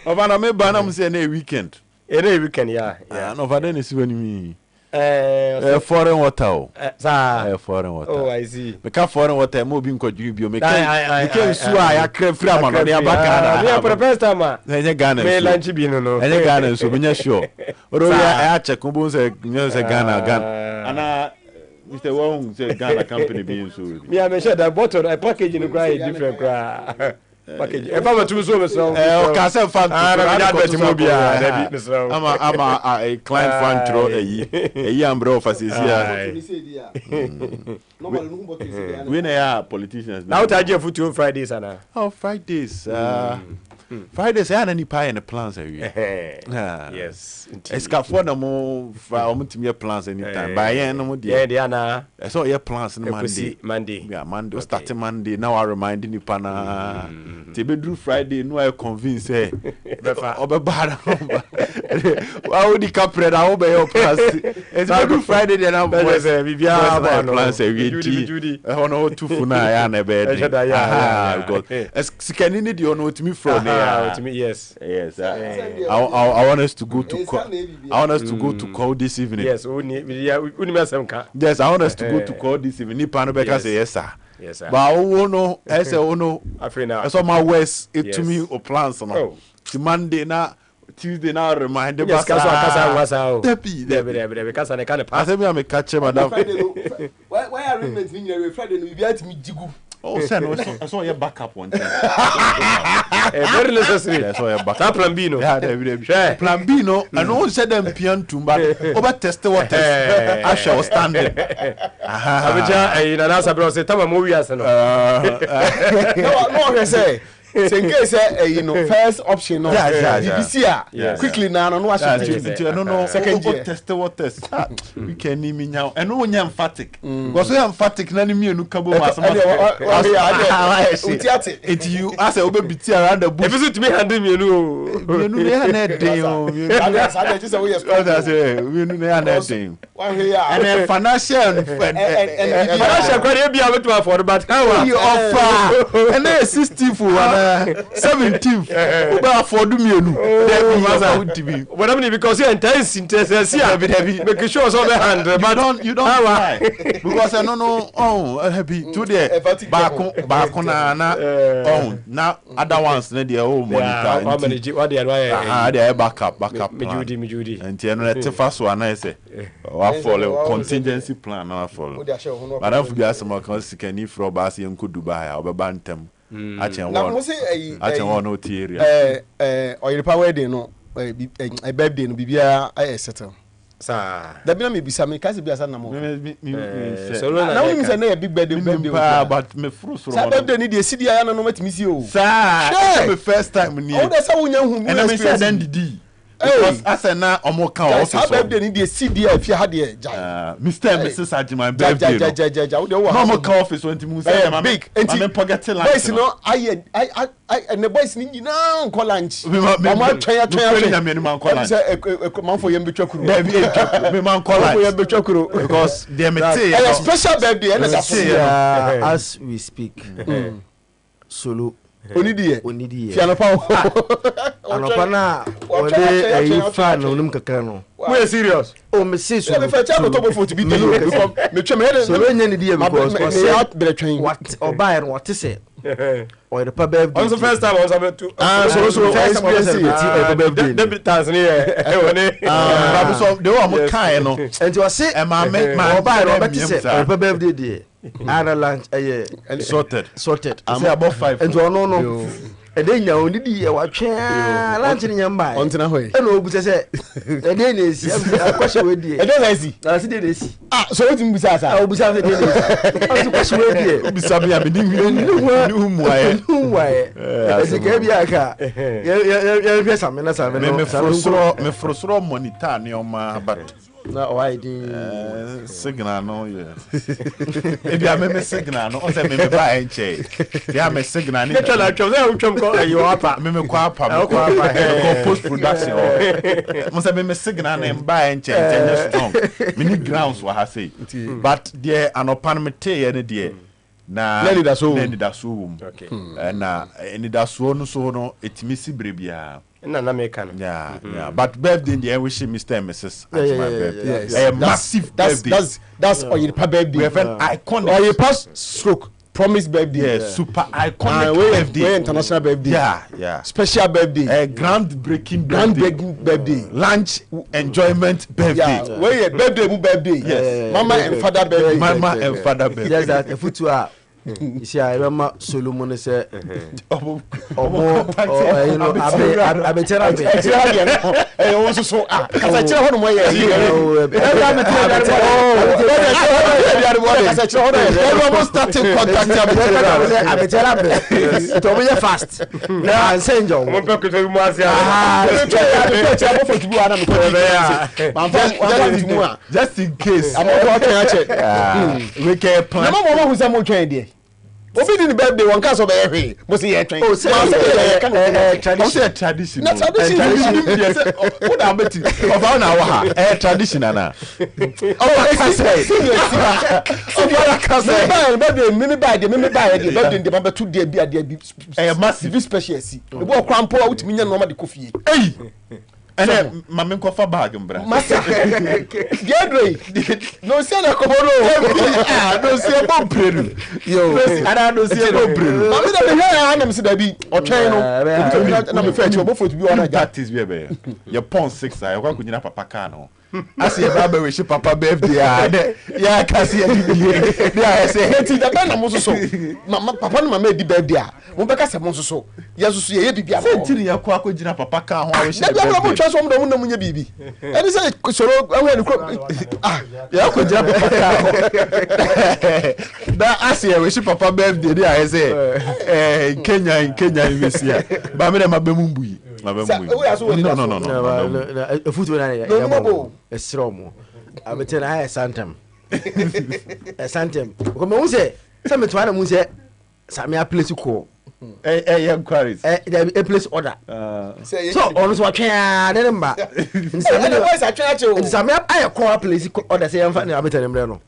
Of an Amebanam say any weekend. Any weekend, yeah. No, but then it's when me. foreign water. Foreign water. Oh, I see. Make foreign water mo bi nko ju bi o make so ya kra free am no ya baka na. Me first time ah. Enye Ghana. Me lunch bi no. Enye Ghana so be sure. Oro ya check mo say Ghana. Ana Mr. Wong say Ghana company being so. Me I sure that bottle a package in cry different cry. Package. If I to so so. O ka say fan to. Na bet mo bia na bi so. Ama a client fan throw eyi ambro facility. We na politicians. Now to aje futu Fridays ana. Oh, Fridays. Fridays I any pie and the plans yes. It's got for no more for plans anytime. By no more yeah na. So your plans Monday. Yeah, Monday starting Monday. Now I remind you pana. Te be do Friday no I convince eh. Obe bad. How the capre da obe your plans. It's do Friday then now boys bibia plans Judy. Ono tufu na ya na be. God. Scanning it you know to me from to me, yes. I want us to go to call this evening. Yes, yes, I want us to go to call this evening. Nipano Beka say yes, sir. Yes, sir. But no, I say no. I saw my West it to me or plans on. Monday na Tuesday now remind yes, kasa because I can't pass me am catch madam. Why arrangements mean Friday we be at me jigu. Oh, sir, no, I saw your backup one time. Very necessary. I saw your backup. Plan B, no. Yeah, Plan B, no. And no one said them pian too, but over test what test. I shall stand it. In an answer, bro, say, tell me, movie as no, I say. So in case first option no BBC quickly now no what no second year test what test we can name now and no emphatic because we emphatic na me enu kabo masama it you as a obe biti around the bush if you to me handle me enu na na den o just say we na na den and financial quite be able to afford but how you offer and 16 for 17th about for do me what happened because you intense make sure so hand but you don't lie because I no happy today back na na other ones na their own monitor what they backup me Judy and you know the first one I say I follow contingency plan I follow but I forget some cause can if for bas you could Dubai or bantem I want no theory. Or your power day no a birthday no bibia I settle. Sir, that be me bisa me kasi biasa na mo. So now we say na big birthday but me frustrate. Sa birthday ni dey see ya na no matimi see o. Sir, the first time ni. Oh, that's how we hu. And I say then didi. Because as na omo kan office. Sa birthday ni dey see dia if you had there. Mr. and Mrs. Ajima birthday. Ja. No kan office went to me say big. Me forget lunch. Boys no I and the boys ni na nko lunch. Mama twa man for yem betwa kuru. Me man call lunch. For yem betwa kuru because they me say a special birthday and as we speak. Solo Onidi Fianopa Anopana ode ayi fan onum kakra no we serious me say so me fa cha to be for to be me twa me head so we nya ne die because me out be train what obai no what say or the pub on the first time I was about to so experience the Tanzania woni so de o mo kan no and you say e ma obai no bet say pub birthday dey ana lunch sorted say about 5 and no and then you only di e wa twa lunch ni nyamba ontina hoy e no obu say e dey na esi question we dey e dey na esi na si dey esi so what you busa sa obu say dey na esi question we dey bisa me abi ni huwae esi ke bi aka ye pesa me na sa me me frustro monitor ni o ma but na why di signal no ebi a me signal no o say me ba enche ya me signal ni tell twem ko you apa me kwa apa post production mo say me signal na ba enche strong me ni grounds wa ha say but there anopan me te ye ne there na nani da so okay na eni da so no etimi si brebia na make can. Yeah. But birthday in the end, wish Mr. and Mrs. birthday. A massive birthday. That's Oyedepa birthday. We have an iconic. Oyedepa stroke. Promise birthday. Yeah, super iconic birthday. International birthday. Yeah. Special birthday. Groundbreaking birthday. Lunch enjoyment birthday. Yeah. Where birthday birthday. Yes. Mama and father birthday. Mama and father birthday. Yes, that if you are. You see, I remember Solomon said, I also saw because I tell him why starting contact fast. Now I'm saying, just in case. I'm We can plan. Who's a more trendy? Obi di birthday one cast of every must see train. Oh, say tradition. Not tradition. What am I to? Of our tradition na. Oh, I can say. Birthday, me buy the birthday the number 2 day be a massive special see. The boy crampo out me normal the coffee. Hey. And then mama kofa bag mbra. Massa. Gedre. No say na komodo. No say bompreru. Yo. Ana no say bompreru. Mama da be here na me say da bi otwen no. Na me fetch obo to bi wana that is where be. Your pon 6 I kwa kunyina papa ka no. Asi e baba we papa birthday ya kasi e bi. Ya say enti da ba na mo so. Mama papa no mama di birthday a. Mo be ka se mo so. Yesu ye bi bia. Sentiri ya kwa kujina papa ka ho a we so mo do munye bibi eni say soro ahwe ni ya ko jira papa da asia we shi papa birthday dey I say Kenya Mesia ba me dem abemu mbuyi no futu na ya mo esromo abete na santem ko me unse se me twa na mu se sami a place ko inquiries a place order so on so atwa na mba sami a call place order say am fa na abete na no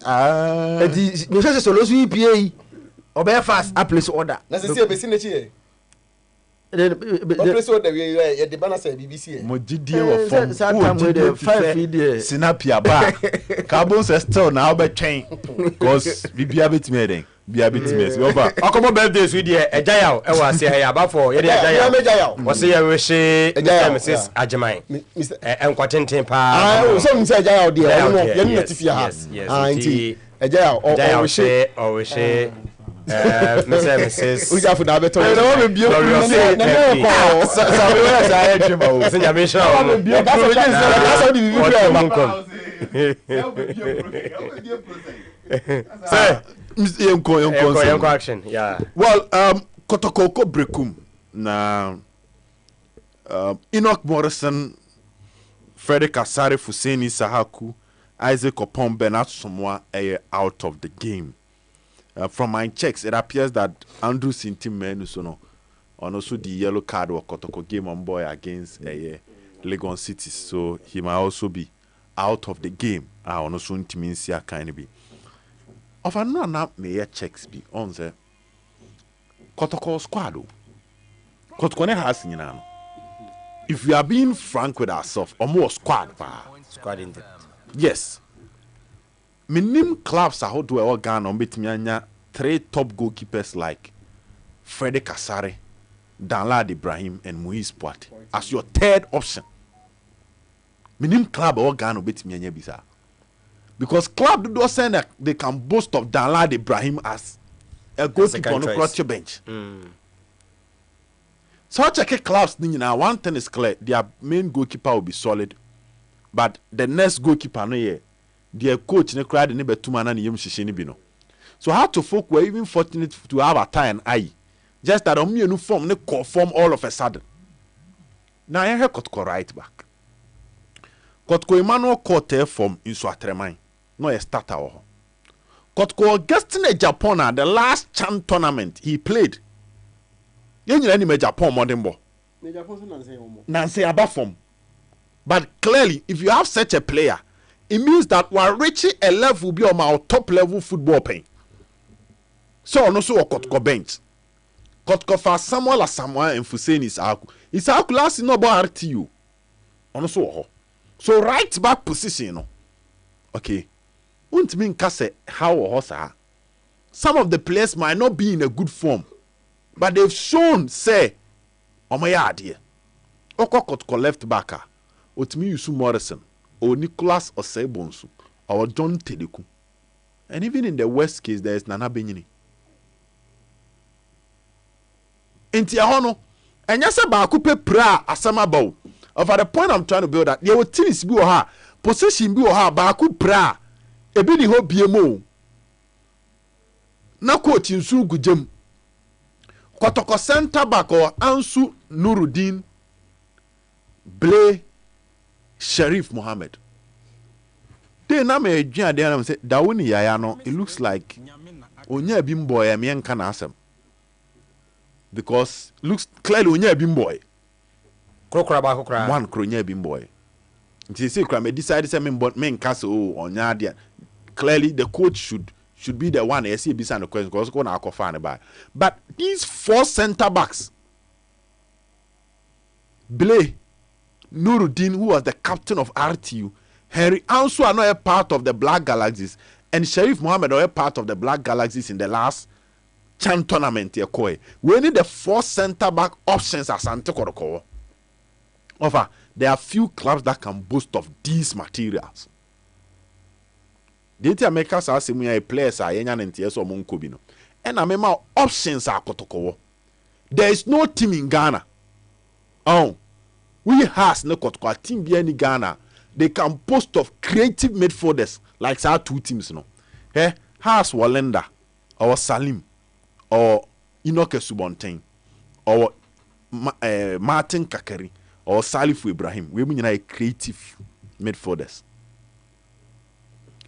enti me se so lo so EPA obey fast a place order na se se be si na chi place order we the banner say BBC mo gidie wo form the 5 feet sinapia ba carbon still na obetwen cause bibia betime den bia betime se over akomo birthdays we there ejayaw e wa se ya aba for ye ejayaw wo se ya we she Mrs. Ajeman enkwatenten pa so me say ejayaw there no ye no tifia ha anti ejayaw o we she Mrs. Ujafu na beto. No me bio. So we were say dream o. Se nyame sha. That's how the Say action. Yeah. Well, Kotoko brekum na Enoch Morrison, Frederick Asare Fuseni Sahaku, Isaac Opon Bernard Somoa out of the game. From my checks, it appears that Andrew Sintimen on also the yellow card or Kotoko game on boy against Legon City, so he might also be out of the game. I also Intiminsia kind be. Of a no may checks be on the Kotoko squad. Kotoko has Ninano. If we are being frank with ourselves, or more squad in the yes. Minim clubs are how do all Ghana on betimianya 3 top goalkeepers like Frederick Asare, Danlad Ibrahim, and Muiz Poate as your third option. Minim club all Ghana betimianya bisa. Because club do say that they can boast of Danlad Ibrahim as a goalkeeper on the crutch bench. So check clubs now. One thing is clear: their main goalkeeper will be solid, but the next goalkeeper no yeah. Their coach ne cried ne betuma na ne yem hihye ne bi no. So how to folk were even fortunate to have a tie and eye. Just that omienu form ne conform all of a sudden. Now I heard Kotko right back. Kotko Emmanuel Korte form in Swatreman. No a starter. Kotko guesting a Japan at the last Chan tournament he played. You any Japan modern bo. Nancy above form. But clearly, if you have such a player, it means that we're reaching a level be on our top level football playing. So also a Kotko bench. Kotkofa Samuel and Fuseni Isaku last no about RTU. Also, so right back position, no. Okay. Won't mean kase how or some of the players might not be in a good form, but they've shown say omaya adie. Okokotko left backer, Otimi Yusu Morrison, or Nicholas Osebonsu, or John Tedeku. And even in the worst case, there is Nana Benyini. Enti ahono, and yasa ba kupe pra asama bow. Of at the point I'm trying to build that, there were tennis be ha, possession be ha, ba ku pra, e be ni ho biemo. Na coach in su gujem. Kotoko center back or Ansu Nuruddin Blay Sharif Mohammed. They na me Eugene Adu Poku say Dawuni Yaya no, it looks like Onya Bimboy Emien can asem. Because looks clearly Onya Bimboy. Krokra ba krokra. One Kronya Bimboy. Nti say kra me decide say men cast Onya dia. Clearly the coach should be the one see beside the question because go na akofan by. But these 4 center backs, Blay Nuruddin, who was the captain of RTU, Henry Ansu are not a part of the Black Galaxies, and Sharif Mohammed are a part of the Black Galaxies in the last Chan tournament. We need the 4 center back options as Antekoroko. Over there are few clubs that can boast of these materials. Did you make us ask me a players are Yenyan and TS or Monkobino? And I remember options are Kotoko. There is no team in Ghana. Oh, we has no Kotoko team be any Ghana. They can boast of creative midfielders like our 2 teams. No, eh? Has Walenda or Salim or Inoke Subontain or Martin Kakari or Salifu Ibrahim. We mean like creative midfielders.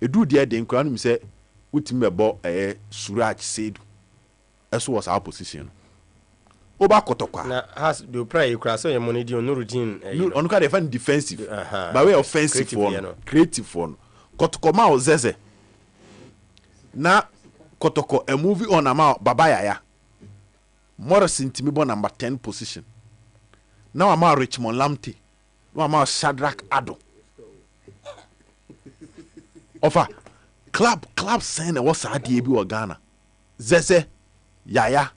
Edu dia den kwa no say wutime bo Suraj Saidu. Eso was our position. Oba Kotokwa. Na has do pray you cross your money di Nuruddin. On ka defend defensive. By way offensive one. Creative one. Kotokoma Ozeze. Na Kotoko a movie on ama Baba Yaya. Morrison Timibo number 10 position. Now ama Richmond Lamte. Now ama Shadrach Ado. Offer club saying what's ADB or Ghana. Zeze, Yaya,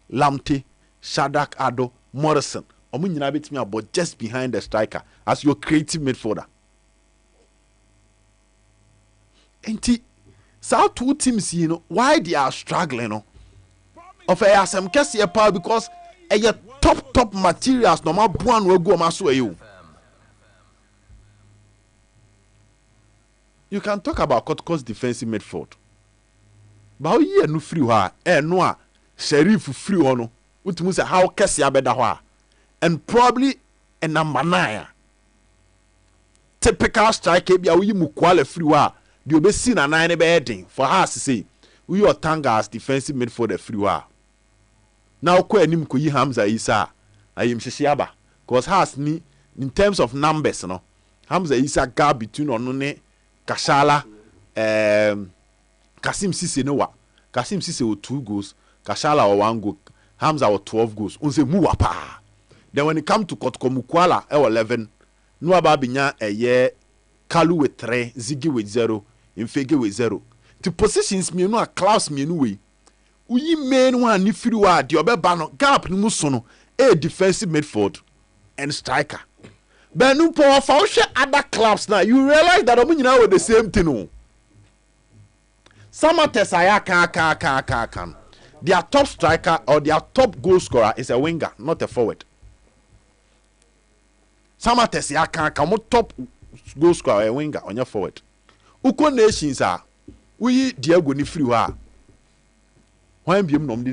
Lamte, Shadrach Ado, Morrison. Omunyina bit me about just behind the striker as your creative midfielder. And so 2 teams, you know, why they are struggling, no? Of a some case power because a top materials no more one will go maso you. You can talk about Kotko's defensive midfield. But how no free no Sheriff free no. Which means how Kessia better and probably a number 9. Typical striker be we mukwale free the be seen a 9 bedding for us to say we are Tanga as defensive midfielder free now kwa nim ko yi Hamza Isa ayim Shishiaba because has ni in terms of numbers no Hamza Isa gap between onune Kashala, Kasim Sisse no wa. Kasim Sisse with 2 goals, Kashala or 1 goal, Hamza or 12 goals. Unse muwapa. Then when it come to Kotko Mukwala, 11, Nuaba Binya a year, Kalu with 3, Ziggy with 0, Infege with 0. The positions me no a class me no way. We main one if you are the other banner gap no musono, a defensive midfield and striker. But no power for other clubs now. You realize that I'm now with the same thing. No. Some Tesaya can. Their top striker or their top goal scorer is a winger, not a forward. Some Tesaya can top goal scorer a winger on your forward. Uko nations are we Diego ni free wa. When be nom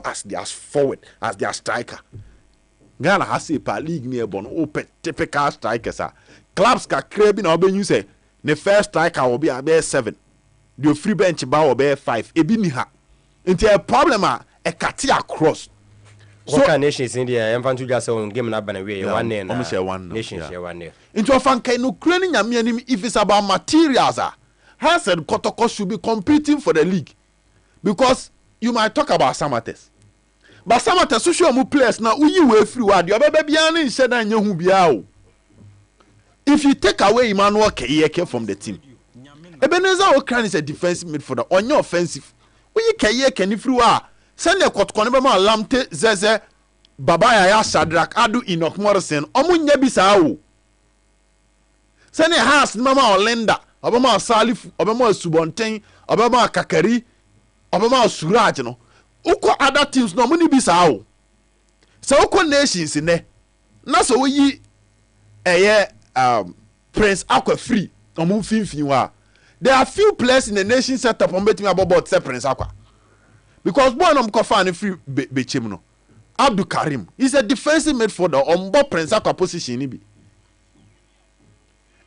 as their forward, as their striker. Ghana has a par league near bon open typical strikers. Clubs can crave in our you say the first striker will be a 7. The free bench bar will be 5. Ebiniha. Into a problem a katia across. So what nations India and Fantu just on game na banaway 1 name. Almost 1 nation share 1 name. Into a fan can Ukrainian yamianim if it's about materials. Has said Kotoko should be competing for the league. Because you might talk about Samates. But some of the social players now, we way through what you're baby and said, and you be out. If you take away Emmanuel Kayeke from the team, Ebenezer Okran is a defensive midfielder on your offensive. We Kayeke if you are send a court conema lamte Zeze Babaya Shadrach Adu Enoch Morrison, Omunya Bisao. Send a house, Mama Orlando, Obama Salif, Obama Subontain, Obama Kakari, Obama Suraj, no. Uko other teams no money Bisao. So Uko nations in there. Na so we Prince Aqua free. There are few players in the nation set up on betting about Prince Aqua. Because one of Kofani free Bechimno. Abdul Karim. He's a defensive midfielder on board Prince Aqua position.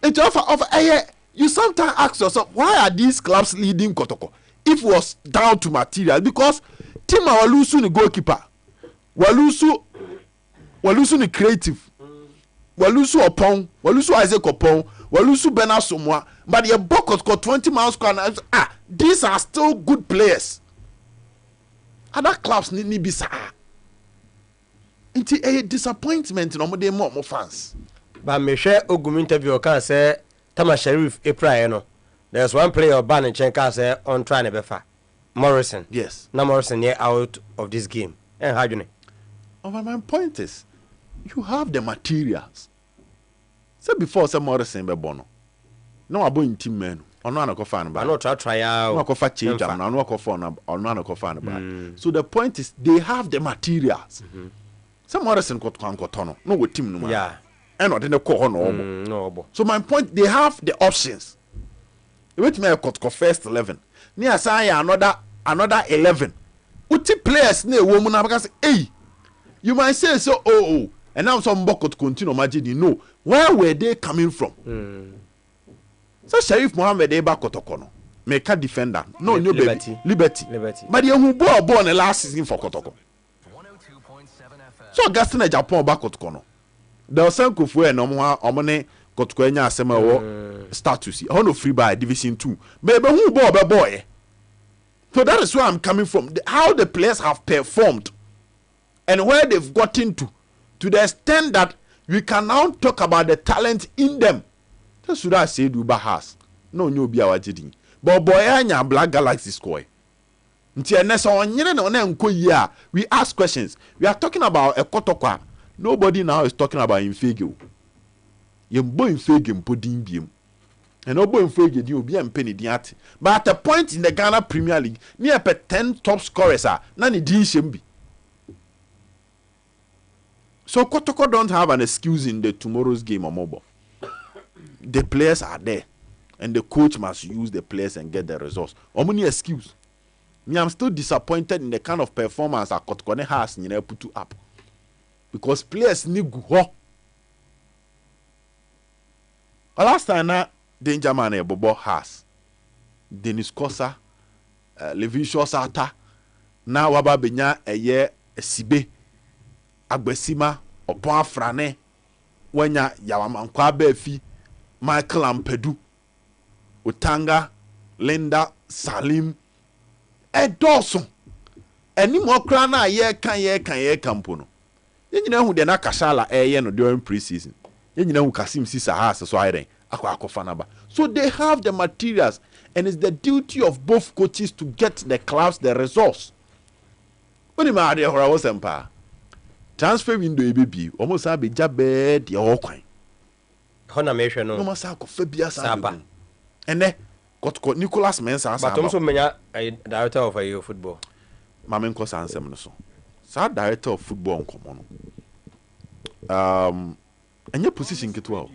It offer you sometimes ask yourself, why are these clubs leading Kotoko? If it was down to material, because Tima Walusu the goalkeeper. Walusu the creative. Walusu Opon, Walusu Isaac Opon, Walusu Bena Somwa, but your Bokos got 20 miles corner. These are still good players. Other clubs need be sa. It's a disappointment no more fans. But me share Ogum interview can say Tama Sheriff April no. There's one player ban and Chenka say on trying to befa. Morrison. Yes. Now Morrison yeah out of this game. And how do you know? My point is, you have the materials. So before some Morrison be bono. No abo in team men. Ono anako fan ba. No try out. No kofa change am. No kofa na ono anako fan ba. So the point is they have the materials. Some Morrison got tono. No with team no. Yeah. And not in the core no. So my point, they have the options. Wait me got first 11. Near say another 11. Uti players ne woman because hey, you might say so and now some could continue imagine no. Where were they coming from? So Sheriff Mohammed Eba Kotokono. Make a defender. No, new Liberty. But you who born the last season for Kotoko. So Gaston Japan back Kotokono. There was some kufu no more omone Kotoko enya asema wo status. I want free by Division 2. Maybe who boy. So that is where I'm coming from. How the players have performed and where they've gotten to the extent that we can now talk about the talent in them. That's what I said Uba has. No new be our jiding. But boy, anya Black Galaxy score. We ask questions. We are talking about a Kotokwa. Nobody now is talking about Infego. You're boy Infego pudding beam. And no boy Infego, you'll be a penny diati. But at a point in the Ghana Premier League, near 10 top scorers are none Shembi. So Kotoko don't have an excuse in the tomorrow's game or mobile. The players are there. And the coach must use the players and get the results. Omuni excuse. Me, I'm still disappointed in the kind of performance that Kotoko has put up. Because players need go. Last time na Danger Man Bobo has Dennis Kosa, Levi Shosata, now Waba Benya a year a Sibe Agbesima Opon Frane Wenya Yawamankwa Befi Michael Ampedu Utanga Linda Salim Dawson any more crana ye can campono. You know who the na kashala no during preseason. You know who Kasim Sisa has so I fanaba. So they have the materials and it's the duty of both coaches to get the clubs the results. When you marry a was empire transfer window baby almost have a job bed your coin. Hona measure no must have Fabia Saba. And then got Nicholas Mensah. But also menya a director of a football. Mamen ko answer so. Sa director of football on common. And your position get well.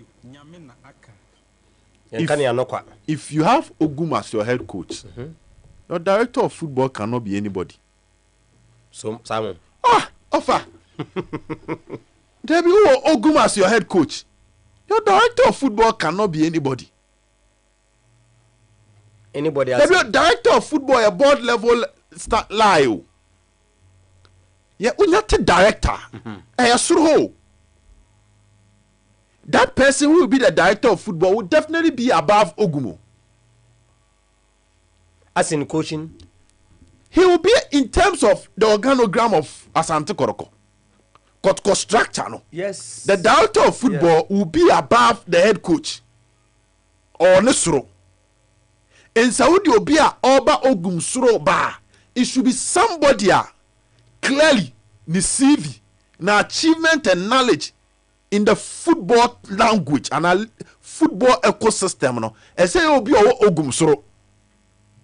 If you have Ogum as your head coach, your director of football cannot be anybody. So Simon. Offer. There be Ogum as your head coach. Your director of football cannot be anybody. Anybody else? There be a director of football, a board level start lie. Yeah, we're not a director. That person who will be the director of football will definitely be above Ogumo. As in coaching? he will be in terms of the organogram of Asante Koroko. Kotoko structure, no? Yes. The director of football will be above the head coach. Or Nesro. In Saudi Arabia, Oba Ogum Suro Ba. It should be somebody clearly ni CV, na achievement and knowledge in the football language and football ecosystem. No, I say Obi Ogum Suro.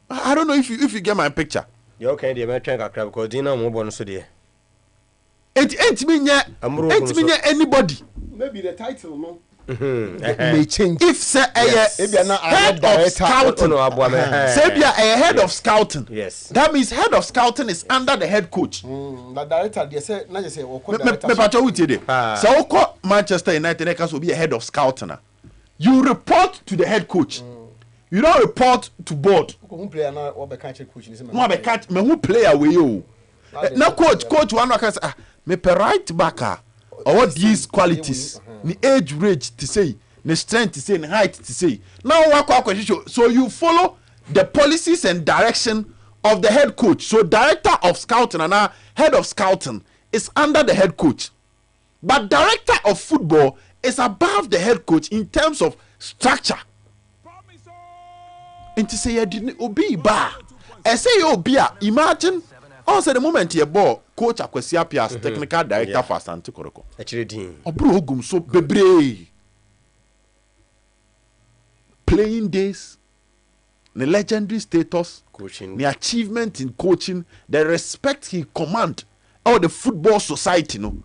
I don't know if you get my picture. You okay? The American crowd because Dina Mobon so there. It ain't me anybody. Maybe the title, no. May change. If say head of scouting, say a head of scouting. Yes. That means head of scouting is under the head coach. The director, they say, not just say, so Manchester United will be a head of scouting. You report to the head coach. You don't report to board. Who player now? What catch coach? No, be catch me who player we you. Now coach one can say me per right backer. Or what these qualities, the age range to say, the strength to say, the height to say. Now so you follow the policies and direction of the head coach. So director of scouting and now head of scouting is under the head coach. But director of football is above the head coach in terms of structure. And to say you didn't obey bar. I say you obey. Imagine also the moment you ball coach Akwesi Apias technical director for Asante Koroko. Obro Ogum so bebre. Playing days, the legendary status, coaching, the achievement in coaching, the respect he command, or the football society no.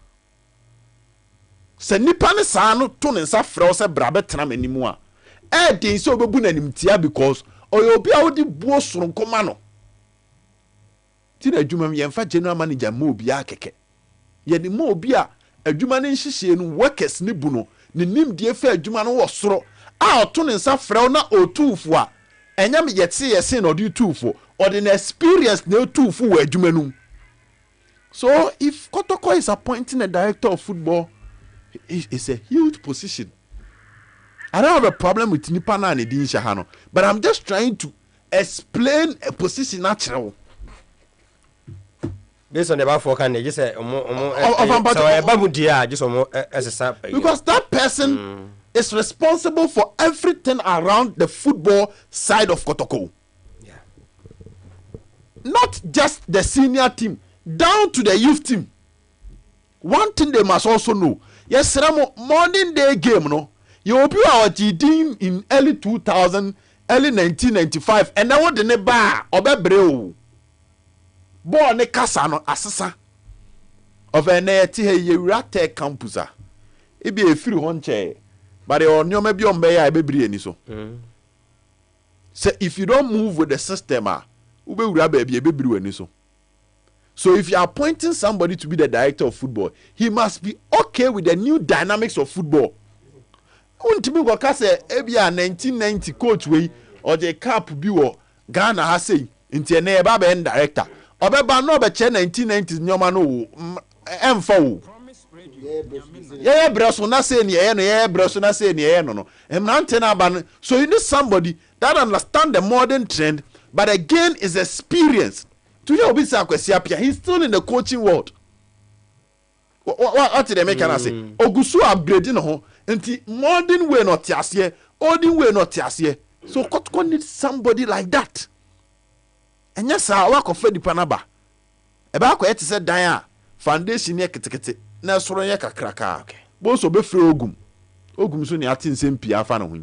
Se nipa ne saa no to ne nsa frɛ sɛ brabe tena manimu a den sɛ obebu n'animtia because ɔyɛ obi a wodi buo soronkoma no ti na adwuma yɛmfa general manager ma obi akɛkɛ yɛde ma obi a adwuma ne nhyehyɛ no workers ne bu no ne nimdie fa adwuma no wɔ soro a ɔto ne nsa frɛ na ɔtuufo a ɛnyɛ me yɛte yɛse na ɔde tuufo ɔde na experience na ɔtuufo wɔ adwuma no. So if Kotoko is appointing a director of football, it's a huge position. I don't have a problem with Nipana and Edin Shahano, but I'm just trying to explain a position natural. Based on the back for can just say because that person is responsible for everything around the football side of Kotoko. Yeah. Not just the senior team, down to the youth team. One thing they must also know. Yes, modern day game, no. You will be our GD in early 2000, early 1995, and now what the neba obebreo. Born a casano assassin of an rate campusa. It be a free one chair, but your new maybe on bay I be any so. So if you don't move with the system, ube grab baby a baby any so. So if you are appointing somebody to be the director of football, he must be okay with the new dynamics of football. Untimi go ka say ebia 1990 coach we or the cap bi wo Ghana ha say nti na e ba be director. Obeba no be che 1990s nyoma no emfa wo. Yeah, breso na say ni e no, yeah, breso na say ni e no no. Emrante na ba. So you need somebody that understand the modern trend, but again is experienced. To you be Akwesi Apia, he's still in the coaching world. What did they make can say? Ogusu upgrading ho, nti modern way not tiasie, olden way not tiasie. So Kotoko needs somebody like that. And yes, I work of Fedi Panaba. Eba ko yeti se dan a foundation ye ketekete na soro ye kakraka. Bo so be free ogum. Ogum so ni atin sempi afa na ho.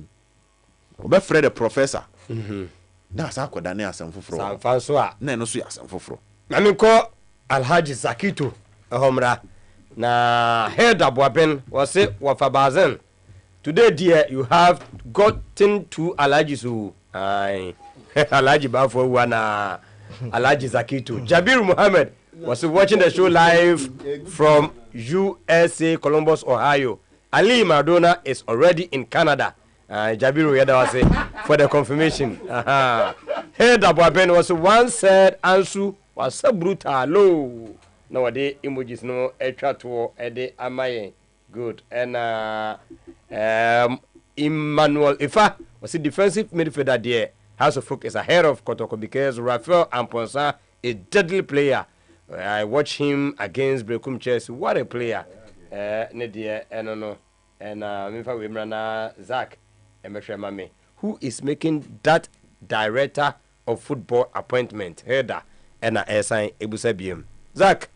Obe free the professor. Na sa akoda ne asem foforo. San fanso a na no so ya asem foforo. Na me ko Alhaji Zakito ehomra na head aboaben was say wafabazen. Today dear you have gotten to Alhaji so ai Alhaji Bafo wana Alhaji Zakito. Jabir Muhammad was watching the show live from USA Columbus, Ohio. Ali Madonna is already in Canada. Jabiru Yada was for the confirmation. Head Aboaben was once said Ansu was so brutal low. Nowadays emojis no extra to ede amaye. Good. And Emmanuel Ifa was a defensive midfielder there. House of Folk is ahead of Kotoko because Rafael Amponsa a deadly player. I watch him against Brekum Chelsea. What a player. Nedia, no. And Mifa Wimrana Zach Emeshemame, who is making that director of football appointment, header, and assign Ebusabium. Zach,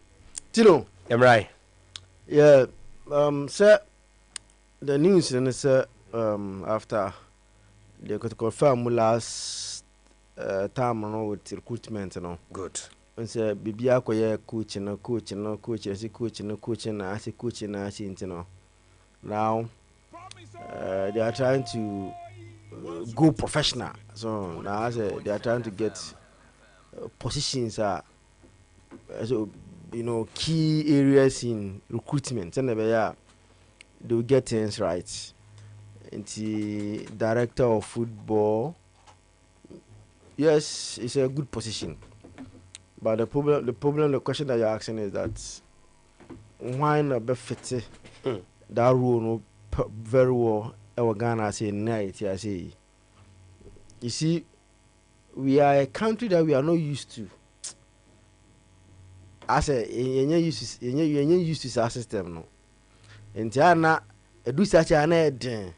Tino, am right? Yeah, sir, the news is after they could confirm last time with recruitment, Good. And say, Bibia Koya coach and coach, I see coach and I see coach and I see, Now, they are trying to go professional. So now I say they are trying to get positions so key areas in recruitment, and they will get things right. And the director of football, yes, it's a good position. But the question that you're asking is that why not be fit that role no very well? Our Ghana say night. I say, you see, we are a country that we are not used to. I say, you're used to our system, no. And Tiana, do such an head.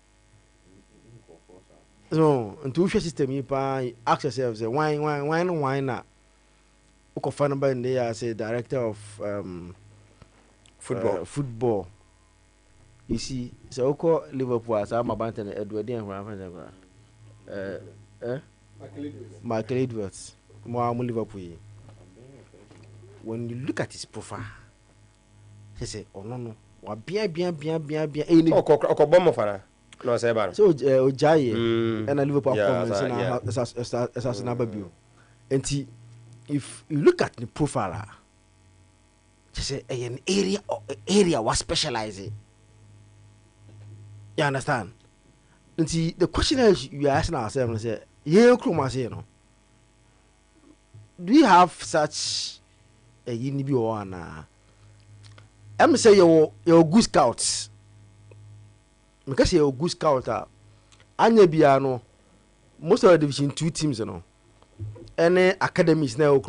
So, into which system you ask yourself, why not? Uko Fanaba in there, say director of football. You see, so Uko Liverpool as I'm about to Edward Michael Edwards, more Liverpool. When you look at his profile, he say, oh no, bien. No, say about so Ojaye and a Liverpool and if you look at the profile, just say an area was specializing. You understand? And see, the question is you asking ourselves, say, do we have such a unibi one? I'm say you're good scouts. Because you're a good scout, Anya most of the Division 2 teams, any academies now,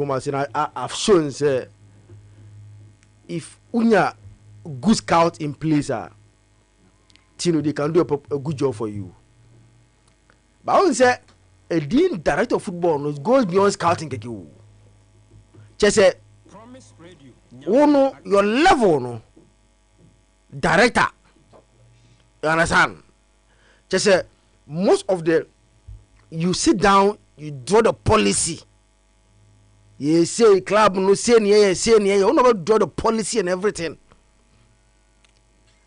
I've shown, say, if Unya good scout in place, Tino, they can do a good job for you. But I would say, a dean director of football goes beyond scouting. Just say, your level, director. You understand? Just say most of you sit down, you draw the policy. You say club no say near, you know draw the policy and everything.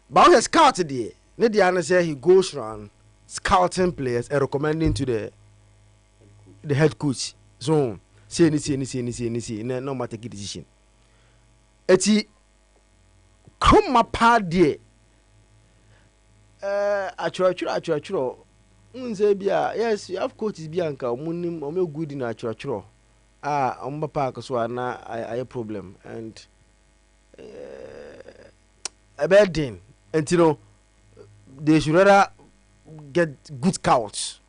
But when scout today, Nediana say he goes around scouting players and recommending to the head coach. So say no matter take decision. Eti come my part there. Achuro. Yes, you have coaches Bianca, Munim, good in achuro. Park so na a problem and a bad thing. And they should rather get good scouts.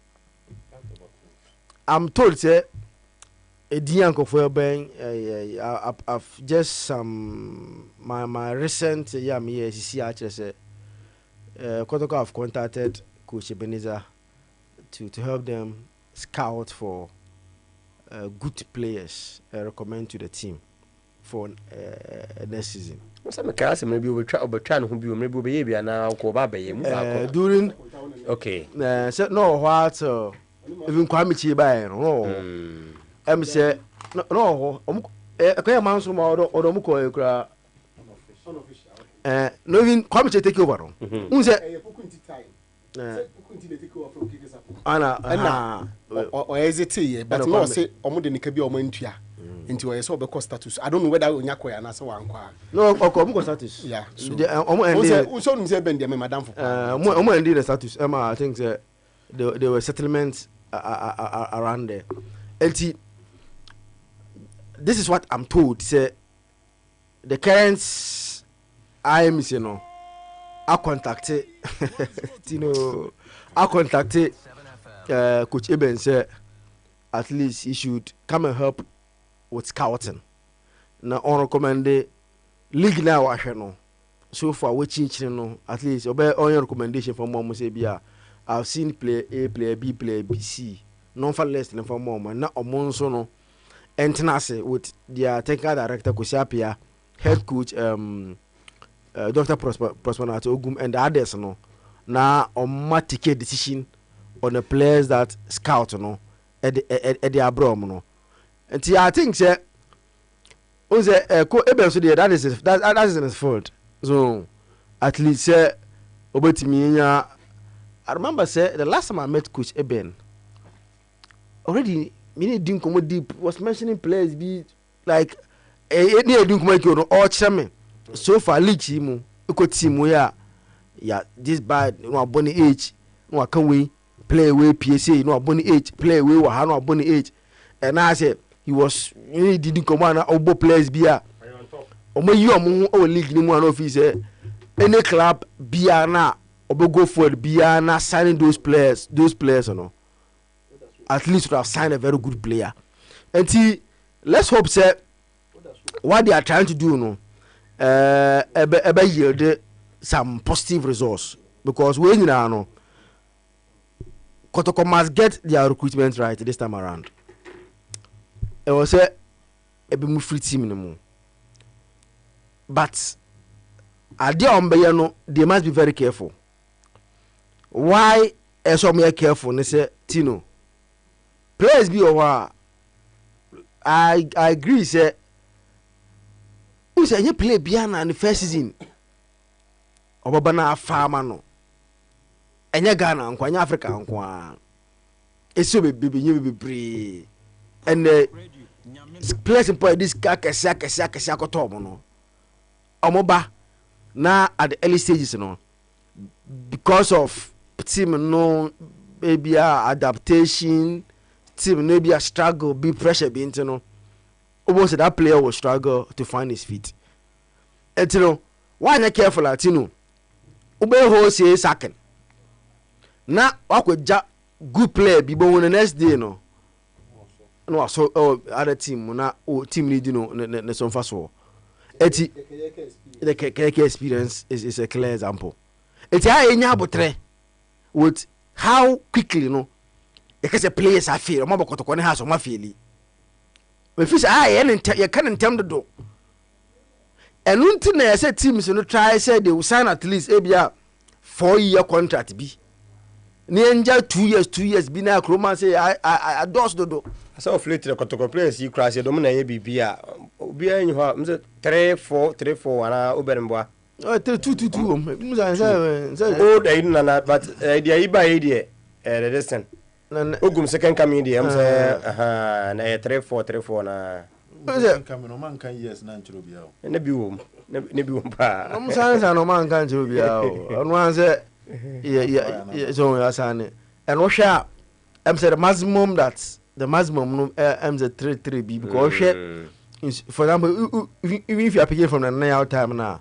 I'm told say a Dianco for bang. I've just my recent see actually say. Kotoko have contacted Coach Ebenezer to help them scout for good players recommend to the team for next season. Maybe we try maybe we now during okay. So no what even Kwame Chiba no say no okay man so ma odo ko ekra no even Kwame take over no say Anna or hesitate but no say omo de nika bi omo ntua nti we say obekọ status. I don't know whether onya koya na say wankwa no omo status yeah so omo end so no say ben de madam for omo end the status I think there were settlements around there. LT, this is what I'm told. Say the current IMC, I contacted, Coach Eben. Say at least he should come and help with scouting na on recommend league now no so far we change no at least obey on your recommendation for mom say bia I've seen player A, player B, player B, C. Non for less than for mom na omonso no entenase with their technical director Kusiapia, head coach Dr. Prosperity Ogum and the others no na automatic decision on the players that scout no at the abroad no. And I think say that is his fault. So at least say obetimi I remember say the last time I met Coach Eben already me didn't come deep was mentioning players be like didn't come all chame so far league mu eko team ya this bad no bony age no can we play away PSA no bony age play away wa no bony age and I said he was he didn't come on obo players bia omo yi omo o league ni mu an office any club bia na obo go forward bia na signing those players no at least to have signed a very good player and let's hope say what they are trying to do no yield some positive results because we know Kotoko must get their recruitment right this time around. It was a be free team no more. But at the they must be very careful. Why are so more careful? They say Tino. Players be over. I agree. Say who say you play Biana in the first season. Obabana farmer no. Enya Ghana nkwa enya Africa nkwa. Eso be bree. And players in point this kesa koto mo no. Omoba na at the early stages no. Because of team no maybe adaptation, team maybe a struggle, be pressure be into no. Almost that player will struggle to find his feet. And you know, why not careful at you know? Ube ho say second. Na wako ja good player be born the next day no. No so other team na team need you know ne some fast so. Eti the KK experience is a clear example. Eti ha enya abotre with how quickly you know because players are fail mo bokotoko ne ha so ma faili. We feel say you can't tell the do. And until they say teams no try say they will sign at least a 4-year contract be. Ninja 2 years be na Kroma say I does do. So fleet the Kotoko players you crash your domina bia bia in your 3-4 and Ubermboa. 3-2-2. Old Aiden but the Iba idea the distance. Ogum second coming the say 3-4 na. Coming man can yes na nchurubia. Nebium pa. No man can nchurubia. On one say yeah so asane. And what share say the maximum no the 3-3 be because for example even if you are picking from the 9 time now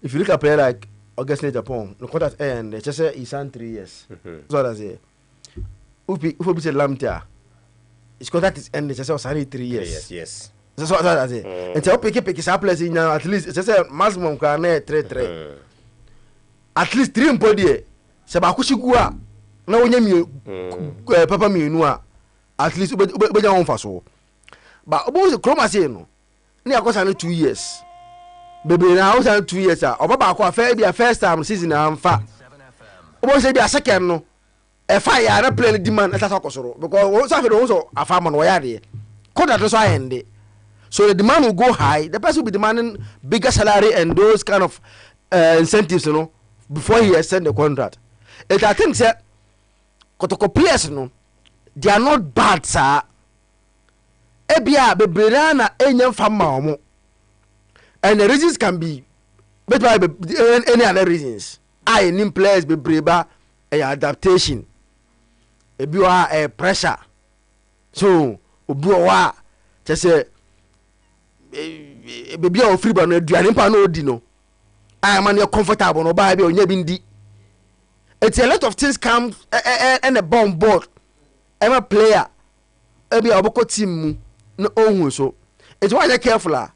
if you look at player like Augustine Japan the contract end they just say he signed 3 years. So that's it. If we say Lamtia, his contract is ended. Just say 3 years. Yes. That's what that's it. And so pick his place in at least just say maximum can 3-3. At least 3 mpodi. Se ba kushigua na onye mi papa mi nu a at least obeja won faso. Ba obo se Kroma say no. Na akosa no 2 years. Bebe na o say 2 years a obaba akwa fa be first time season amfa. Obo say be a second no. A fire na play demand at Sakosoro because also a farmer no yard. Contract so end. So the demand will go high, the person will be demanding bigger salary and those kind of incentives, you know, before he extend the contract. And I think that Kotoko players, you know, they are not bad, sir. Ebia bebrana enye fama. And the reasons can be any other reasons. I need players bebreba adaptation. Ebi wa pressure. So obi wa just say baby o free ba no aduane pa no odi no. I am not comfortable no ba be onya bi ndi. It's a lot of things come and a bomb board. I'm a player. Ebi oboko team mu no ohun so. it's why you careful ah.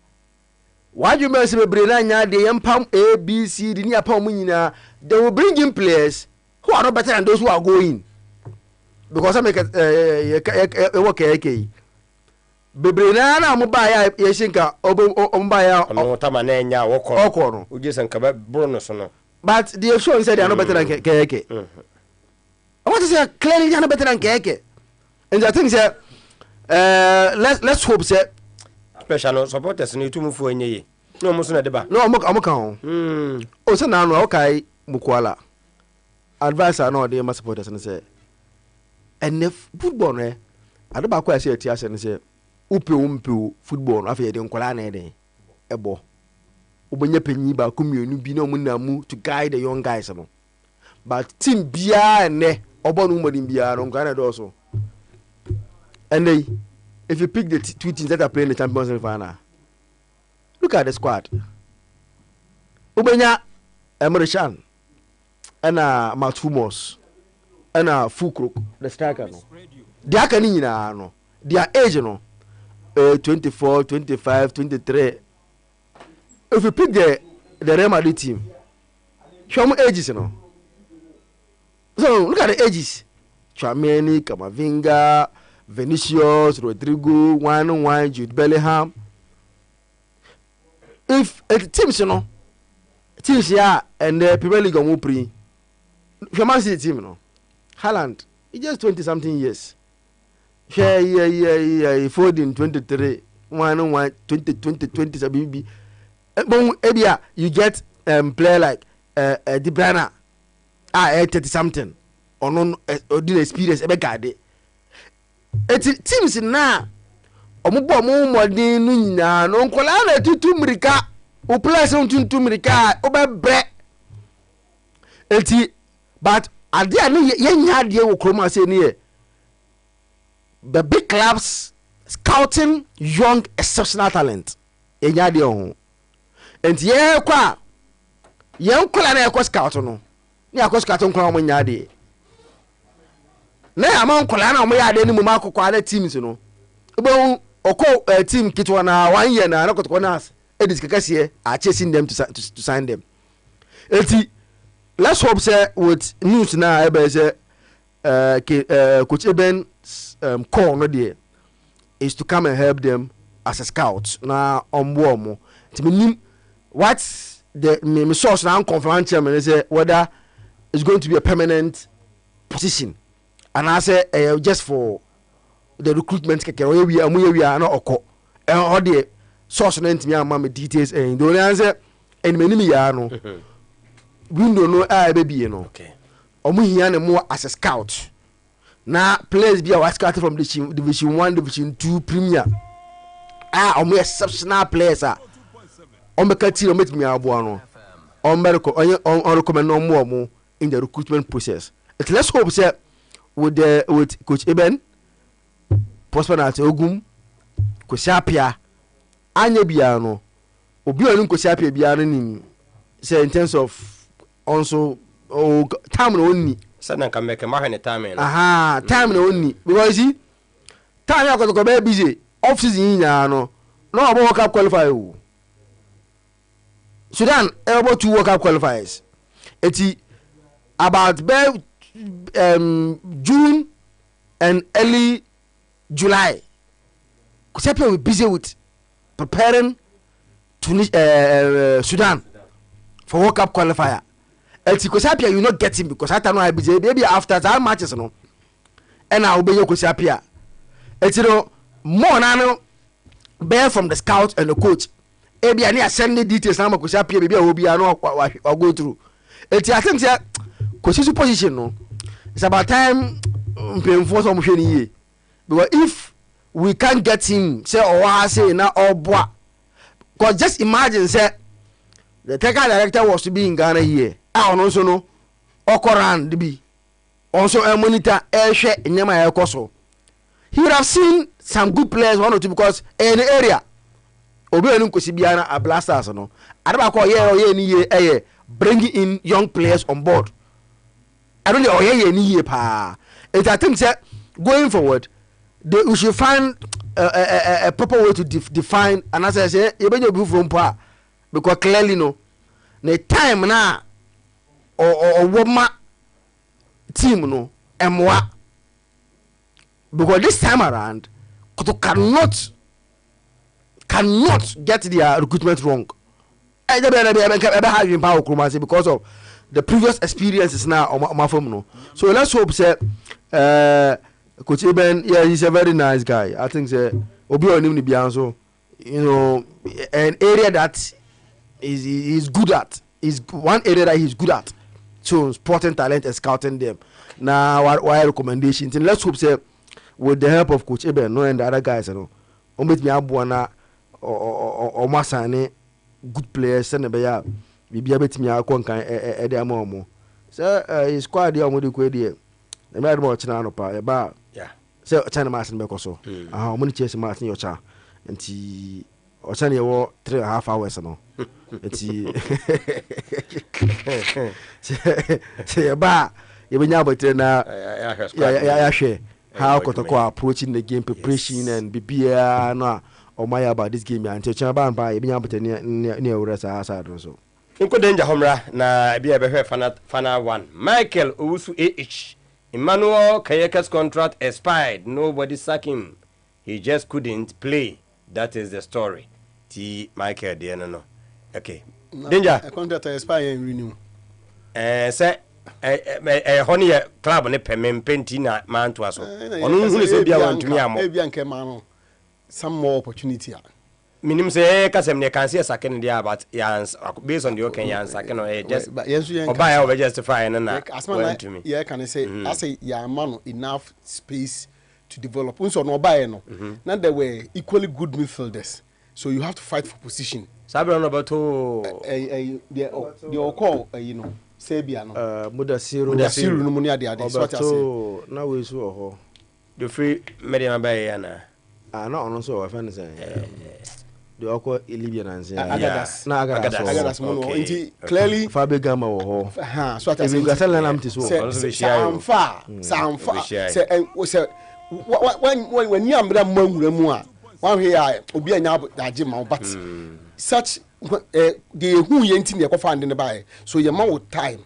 Why you must be bringing the pam A, B, C, D, near pam they will bring in players who are not better than those who are going. Because I make a work okay. Bebrina mobile yeshinka ombaya no tamanenya woko ujisen ka bonus no. But the show said they are not better than Keke. I want to say clearly they are not better than Keke. And I think say let's hope say special supporters ni tumu fu enye no mo so na deba no amoka o se na no okay mukwala advice na dey ma supporters ni say and if football no adeba kwa say tia say ni say upe football no afa dey nkwala na dey ebo obenya panyi ba komienu bi na omunamu to guide the young guys no but team bia ne obonu modin bia no nkwala do so and if you pick the two teams that are playing the Champions League final, look at the squad. Ubenya Emerishan and Matumos and Fukrok, the striker. No. They are canina, no. Their age, no. 24, 25, 23. If you pick the Real Madrid team, show me ages, you know. So look at the ages. Chouameni, Camavinga, Vinicius, Rodrigo, 1-1, Jude Bellingham. If teams, you know, teams here and the Premier League on pre, Man City team, you know, Haaland, he just 20-something years. Yeah, 14, 23, 1-1, 20, BB. But you get player like De Bruyne, 30-something, or no, or did experience ever got it. Teams na omubo mu modin nu nyina no nkola na tutu mirika o place on tutu mirika o be bre eti but ade anu ye nya ade wo kroma se ne the big clubs scouting young exceptional talent ye nya ade ho enti ye kwa ye nkola na ye kwa scout no ni akwa scout nkola mo nya ade na amon kola na mo ya de ni mo makokwa na teams no ebe oko team kitwa na 1 year na kotoko na edis kekase are chasing them to sign them. Eti let's hope say with news na ebe say coach Eben call no there is to come and help them as a scout na ombo mo ti menim what the me source na confirm chairman say whether it's going to be a permanent position. And I say just for the recruitment keke we are na oko all the source na ntimi ama me details and the only answer and me ni ya no window no be no okay omu hia ne mo as a scout na players be a scout from division 1 division 2 premier omu exceptional players omu kati o metimi abo no on recommend no more in the recruitment process. Let's hope say with Coach Eben, Prosperity Ogum, Kosiapia, Anya Biano, Obiano Kosiapia Biano, say in terms of also time only. Suddenly can make a man time. Time only. Because see, time I got to go busy. Off season, no about World Cup qualifier. Sudan able to World Cup qualifiers. It's about June and early July. Kosiapia will be busy with preparing Sudan for World Cup qualifier. Eti Kosiapia you not get him because I don't know I busy maybe after that matches no. And I will be your Kosiapia. Eti no more now bear from the scout and the coach. Ebi ani send the details na Kosiapia baby I will be no go through. Eti I think that Kosisu position no. It's about time for some because if we can't get him say or say now or boy because just imagine say the technical director was to be in Ghana here I also know Okoran the be also a monitor air share in Yama Koso he would have seen some good players 1 or 2 because in the area Obianum Kosibiana a blasters no I don't call year bringing in young players on board. I don't know any year pa. It I think that going forward, we should find a proper way to define, and as I say, you better be from pa because clearly no, the time na or woman team no emwa because this time around Koto cannot get their recruitment wrong. Because of the previous experiences now on my phone. No. So let's hope say Coach Eben, yeah, he's a very nice guy. I think say Obi Onimni Bianzo, you know, an area that is good at. Is one area that he's good at. So sporting talent and scouting them. Now why recommendations? And let's hope say with the help of Coach Eben, no, and the other guys, you know, Omit Miabuana or Masane. Good players send be ya bibia betimi akon kan e de amomo so his squad dey omodi ko dey e me admo china no pa e ba yeah so china masin be ko so omoni chase masin yo cha nti o china ye wo 3.5 hours no nti se ba ye benya botre na ya hwe how Kotoko approaching the game preparation and bibia no Omaya about this game and tell ban by being able to near Urasa so. Inko danger homra na be a final one. Michael Owusu AH. Emmanuel Kayeka's contract expired. Nobody sack him. He just couldn't play. That is the story. T Michael no. Okay. Danger. A contract expire and renew. Say honey club ne pemem pentina man to us. Onu hu se bia want me amo. Bia nke man some more opportunity. Minim say kasem ne kan say second there but yans based on the okay yans second or just but yes you buy over justify na to me. Yeah, can I say I say ya man enough space to develop. So no buy no. Now there were equally good midfielders. So you have to fight for position. Sabe on about the call you know Sabia no Mudasiru no money ade so what I say. Now we so the free medium buy na no on so offend say the okwa Libyan and say Agadas mo nti clearly Fabe Gama wo ho so what I say we got am to so samfa say when you ambra manwura mu a one here obi anya age ma but such the who yenti ne kofa ande ne bae so ye ma wo time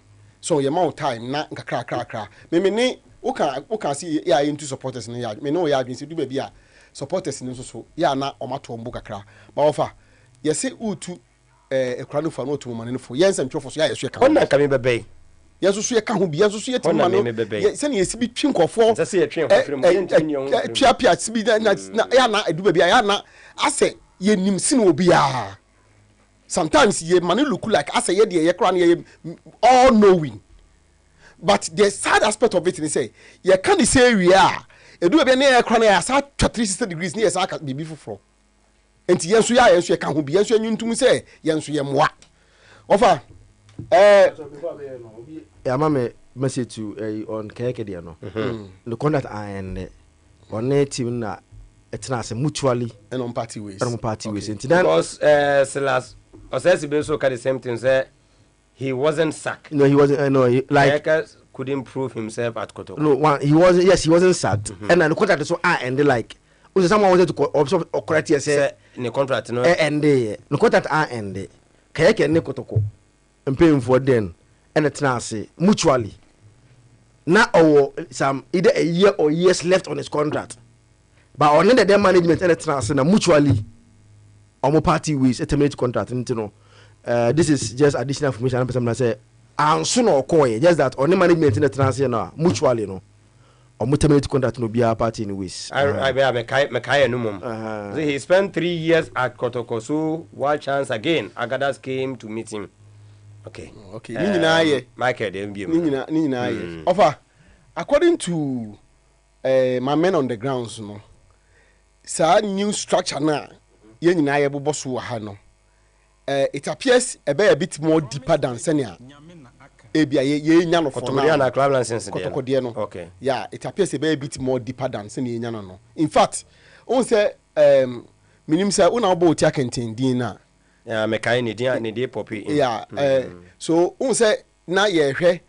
na nkakra me ne o kan see ya into supporters ne ya me no ya adwin se du ba bia supporters ne so ya na o mato mbu kakra ba ofa ye se utu ekura no fa no to mane no fo ye nsem twofo so ya yeso e ka onna ka me bebe ye so ye ka ho bi ye so ye tima no ye se ne ye sibi twi nkofo se ye twi nkofo mu ye ntimi on twa pia sibi na ya na edu ba bia ya na ase ye nim sine obi ya sometimes ye mane look like ase ye de ye kra na ye all knowing but the sad aspect of it is say you can't say we are edu be na ekra na ya sa 360 degrees na sa bibi foforo enti yenso ya ka ho bi yenso anyuntum say yenso ye moa ofa ya mama message to on keke dia no the contact and on team na etna say mutually and on party ways enti then because Silas Osesi be so the same thing say he wasn't sacked. No, he wasn't. No, like couldn't prove himself at Kotoko. No, he wasn't. Yes, he wasn't sacked. And then the contract so and like, was someone wanted to observe or correct you say the contract no and the contract and Kayeke ne Kotoko and paying for then and it's now say mutually. Now or some either a year or years left on his contract, but on the management and it's now say mutually, or party ways a terminate contract. You know. This is just additional information. I'm say, and soon or coy, just that on the management in the transfer now, mutually, no, or mutuality contract no be a party in ways. I be Mekaya Numum. He spent 3 years at Kotoko, so one chance again. Agadas came to meet him. Okay. Michael, Nina, offer according to my men on the grounds, no, sir, new structure now, Yenina Bosu Hano. It appears a bit more deeper than Senia. Ye nyano for now. Club license. Okay. Yeah, it appears a bit more deeper than Senia nyano. In fact, on say minim say una obo tia kentin din na. Yeah, mekai ni dey poppy. Yeah, so on say na ye hwe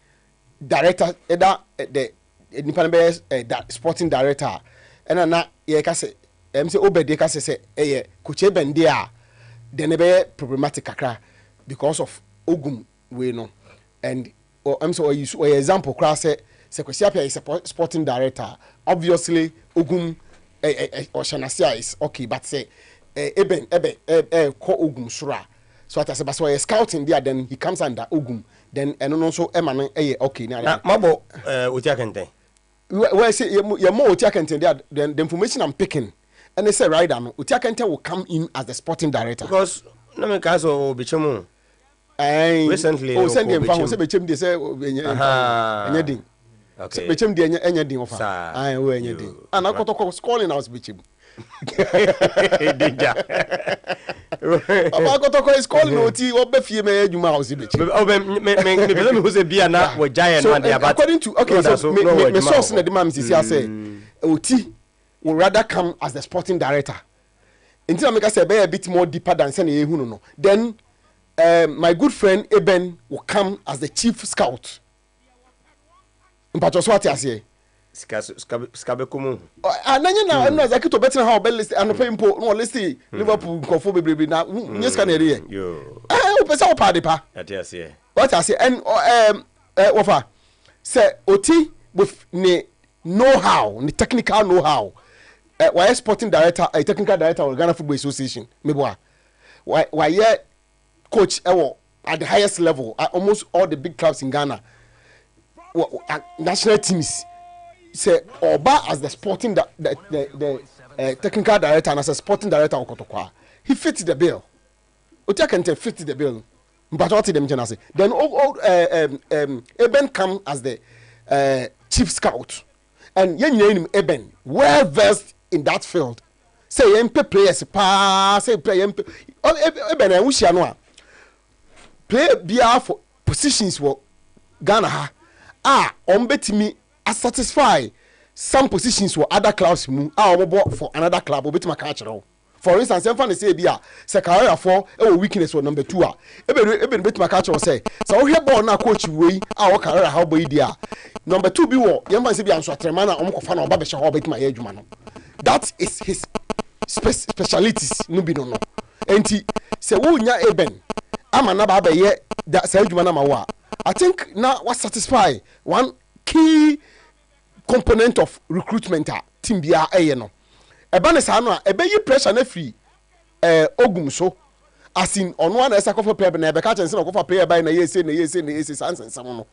director the nipa be sporting director. And na ye ka say say obede ka say coach Eben there then be problematic kakra because of ogum we no and say example cra say Kwesiapia is a sporting director obviously ogum or Shanasia is okay but say Eben ko ogum sura so at as so scouting there then he comes under ogum then and also Emma okay now mabo Otiakente well say you more Otiakente there then the information I'm picking and they say right now Otiakente will come in as the sporting director because no me caso bichemu recently send them for say bechem dey say anyadin okay bechem dey anyadin ofa ah we anyadin and akotoko calling house bechem danger akotoko is calling oti obefie me adwuma house bechem me bele me say bia na we giant man dey about according to okay so me source na the man say oti would rather come as the sporting director until I make say be a bit more deeper than say ehunu no then my good friend Eben will come as the chief scout. Mpacho what you say? Skabekumu. Ananya na no zaki to better how be list and pay impo no list Liverpool confo bebre na nyes kan ere. Yo. O pesa o pa de pa. That you say. What I say and wofa say oti with ne know-how, the technical know-how. Why sporting director, a technical director of Ghana Football Association, meboa. Why coach at the highest level at almost all the big clubs in Ghana. National teams say Oba as the sporting the technical director and as a sporting director of Kotokwa. He fits the bill. Otiakente fits the bill. But what them say? Then Eben come as the chief scout. And you name Eben, well versed in that field. Say MP players say play MP. Eben I wish you know. Play BR for positions for Ghana betimi satisfy some positions for other clubs mu for another club obetima ka kire. For instance, if I say bia say career for weakness for number 2 ebe betima ka kire say so wo ball na coach wey wo career how boy dia number 2 bi wo yemfa say bia nso atrema na omkofa na oba be hye ho betima ye adwuma no. That is his specialities no bi no enti say wo nya Eben ama na ba ye that say adwuma na ma wo I think now what satisfy one key component of recruitment team bia no eba sa no ebe yi pressure na free ogum so as in on one esa kofa player na ebe ka chense na kofa player by na yese sansen no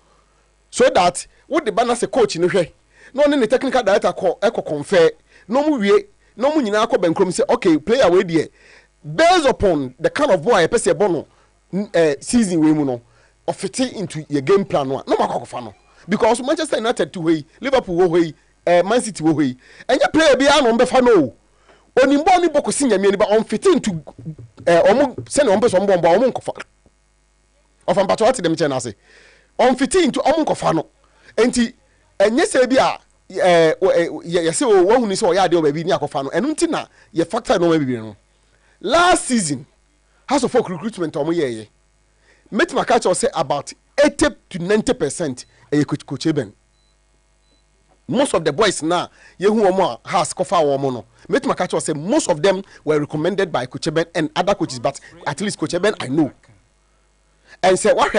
so that what the banner say coach no hwe no ne technical director call confirm no mu wie no mu nyina akọ bankrom say okay player we there based upon the kind of boy person bono season we mu no of fitting into your game plan no makoko no because Manchester United to way Liverpool wo way Man City wo way enya player bi anu mbe fa no onimbo ni boko sinya mi ni ba on fitting into omo se na on person bomba omo nkofa of am pato dem che na se on fitting into omo nkofa no enti enye se bi a ye se wo hu ni se o ya de o ba bi ni akofa no enu nti na ye factor no ma bi no last season House of Folk recruitment omo ye Met my catch say about 80 to 90% coach Eben. Most of the boys now, who has coffee no. Met my catch say most of them were recommended by Coach Eben and other coaches, but at least Coach Eben I know. And say what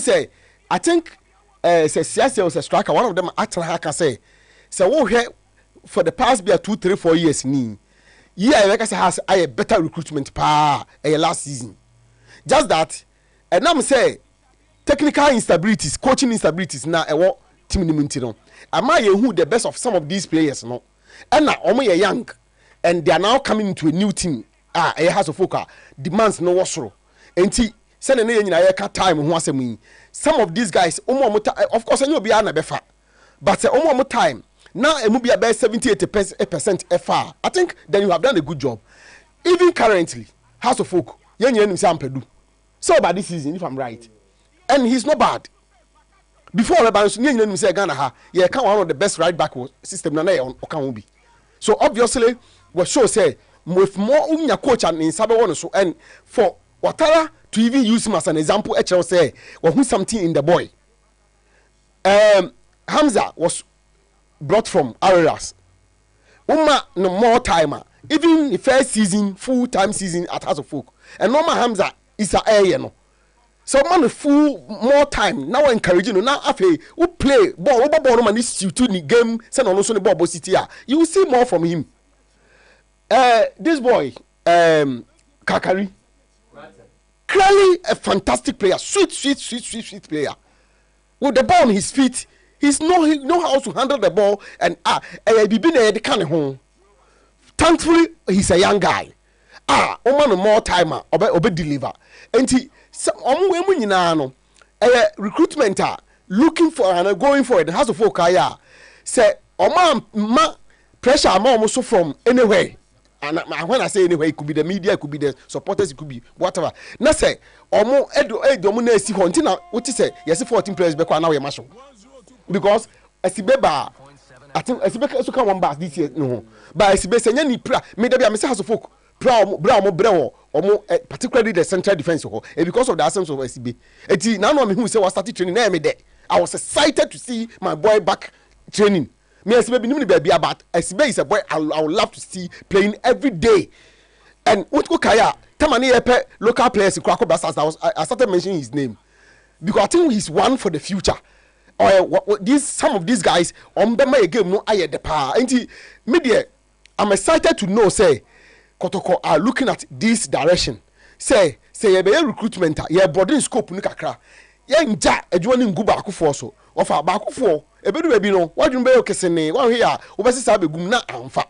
say I think say Siasi was a striker. One of them actually can say here for the past 2, 3, 4 years ni. Yeah, like I say has a better recruitment last season. Just that. And now say technical instabilities, coaching instabilities now team ni no. Am I who the best of some of these players no? And now omo ye young and they are now coming into a new team. A House of Folk demands no wasoro. Enti send na nyina ye ka time ho asem. Some of these guys of course any obi na befa. But omo time now emu be about 70-80% FR. I think then you have done a good job. Even currently House of Folk yen nim say ampedu. So about this season, if I'm right, and he's not bad. Before the say Ghana one of the best right back system na on be. So obviously, what show say with more coach and in Sabe so and for Ouattara to even use him as an example, HL say who something in the boy. Hamza was brought from Araras. No more timer. even the first season, full-time season at House of Folk, and Norman Hamza is a air, no. So man, full more time now encouraging you now. After who play ball, ball man is to the game. Send on also the ball city. You will see more from him. This boy, Kakari, clearly a fantastic player, sweet player. With the ball on his feet, he know how to handle the ball and be been the kind of home. Thankfully, he's a young guy. Oman more timer, obe deliver. And he, recruitment looking for and going for it. House of Folk say, ma pressure almost from anywhere. And when I say anywhere, it could be the media, it could be the supporters, it could be whatever. Now say, edo see hunting. What you say? Yes, 14 players back now we must because Asibeba. I think Asibe also come one back this year. No, but Asibe say any pra. Me there be a House of Folk. Particularly the central defense because of the absence of SCB. Now me who say was started training na me there. I was excited to see my boy back training. Me SCB be baby about SCB is a boy I would love to see playing every day. And what go kaya tamani epe local players I started mentioning his name because I think he's one for the future. Or some of these guys on the game no aye the power. And media I'm excited to know say Kotoko are looking at this direction. Say ye be recruitment, ye boarding scope ni kakra. Ye nja adwuma ni ngu ba akofo so. Ofa ba akofo ebedu be no. Wadwum be okesene, wan hwe a obesi sa begum na amfa.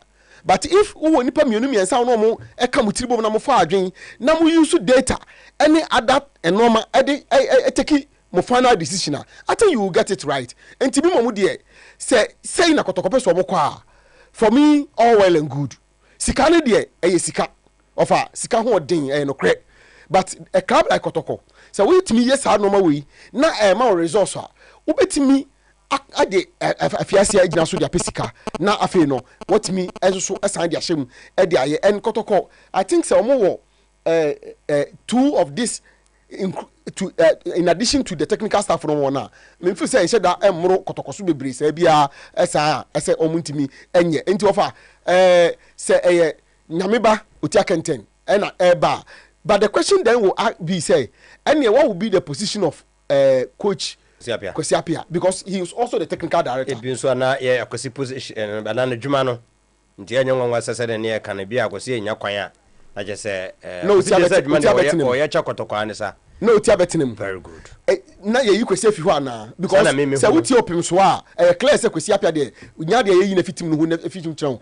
But if wo nipa mienu miensa no mo e ka mutiribo na mo fa adwen na mo use data any other normal take mo final decision, I think you will get it right. And tibi mo de say na Kotoko pe so mo kwa. For me all well and good. Sika ne de sika ofa sika ho den no kre but a club like Kotoko so we timi yes ha normal way na ma resource a ubetimi ade afiase agina so dia pesika na afi no what me enso so asan dia hyem e de aye en Kotoko I think so mo wo two of this in addition to the technical staff from one me feel say say that emro Kotoko so bebre say bia esa omuntimi enye enti ofa say nyameba otiakenten and eba but the question then will be say and what will be the position of coach Kwesiapia because he is also the technical director e bi so na ye akwesi position na djuma no nti enye nwanwa sese ne kan bia akwesi enya kwan a na je say no Kwesiapia o ye cha Kotoko anisa no Tiabetinum very good na ye Kwesi afi ho na because say wuti opim so a clear say Kwesiapia de nya de ye na fitim no na fitim kran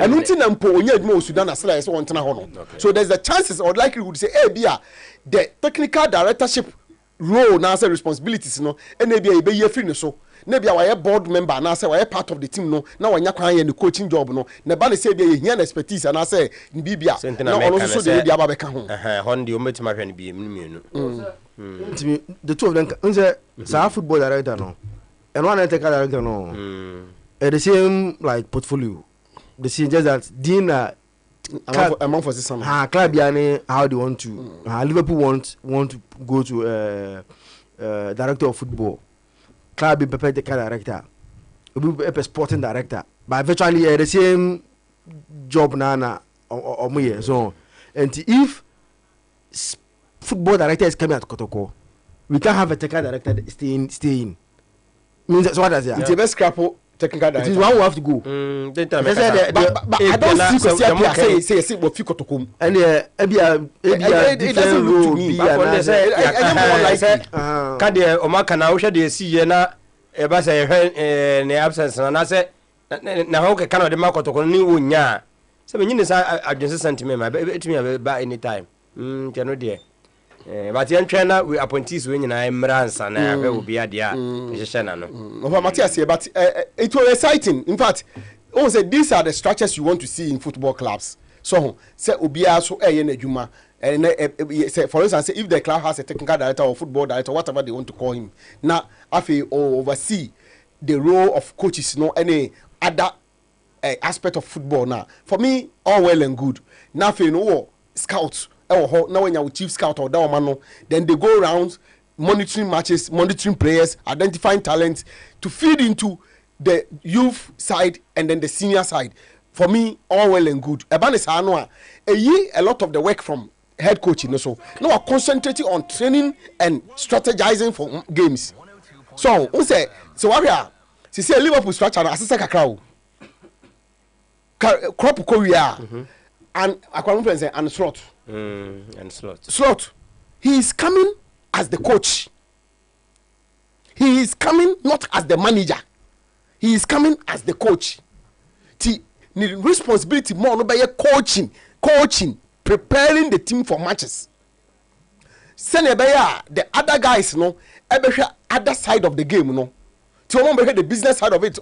anu nti na mpo onya adwuma o Sudan asla say won tena ho no so there's the chances or likelihood say bia the technical directorship role na say responsibilities no and bia e be ye free no so na bia wa board member na say wa part of the team no na wanya kwan ye the coaching job no na ba na say bia ye hia expertise na say bibia na ono so de bia ba be ka ho hondi o metima hwe ne bia mienu the two of them unse sa football director no and one technical director no the same like portfolio the same just that Dina among for system club yani how they want to Liverpool want to go to director of football club be prepared the director be a sporting director but virtually the same job na or me so and if football director is coming at Kotoko we can't have a technical director staying means that's what does it it's the best scrap technical director it is one who have to go but I don't see say what fit Kotoko and it doesn't look to me but say ka de o maka na wo hwe de si ye na e ba say hwe ne absence na say na ho ke kana de ma Kotoko ni wonya se be nyine sa adwense sentiment ma etumi ba anytime no de but yan trainer we appointees we nyina emransa na be obi ade a hye na no over Matthias here but it was exciting in fact say these are the structures you want to see in football clubs so say obi a so na adwuma and say for instance say if the club has a technical director or football director whatever they want to call him now afi oversee the role of coaches no any other aspect of football now for me all well and good now afi no scouts now when you chief scout or that man then they go around monitoring matches, monitoring players, identifying talents to feed into the youth side and then the senior side. for me all well and good eba ne saa no a lot of the work from head coach no so now are concentrating on training and strategizing for games so we say so what we are say Liverpool structure na asese kakra o crop ko wi and akwam friends and slot he is coming as the coach. He is coming not as the manager. He is coming as the coach. The responsibility more no by coaching, preparing the team for matches. The other guys no, other side of the game no. The business side of it,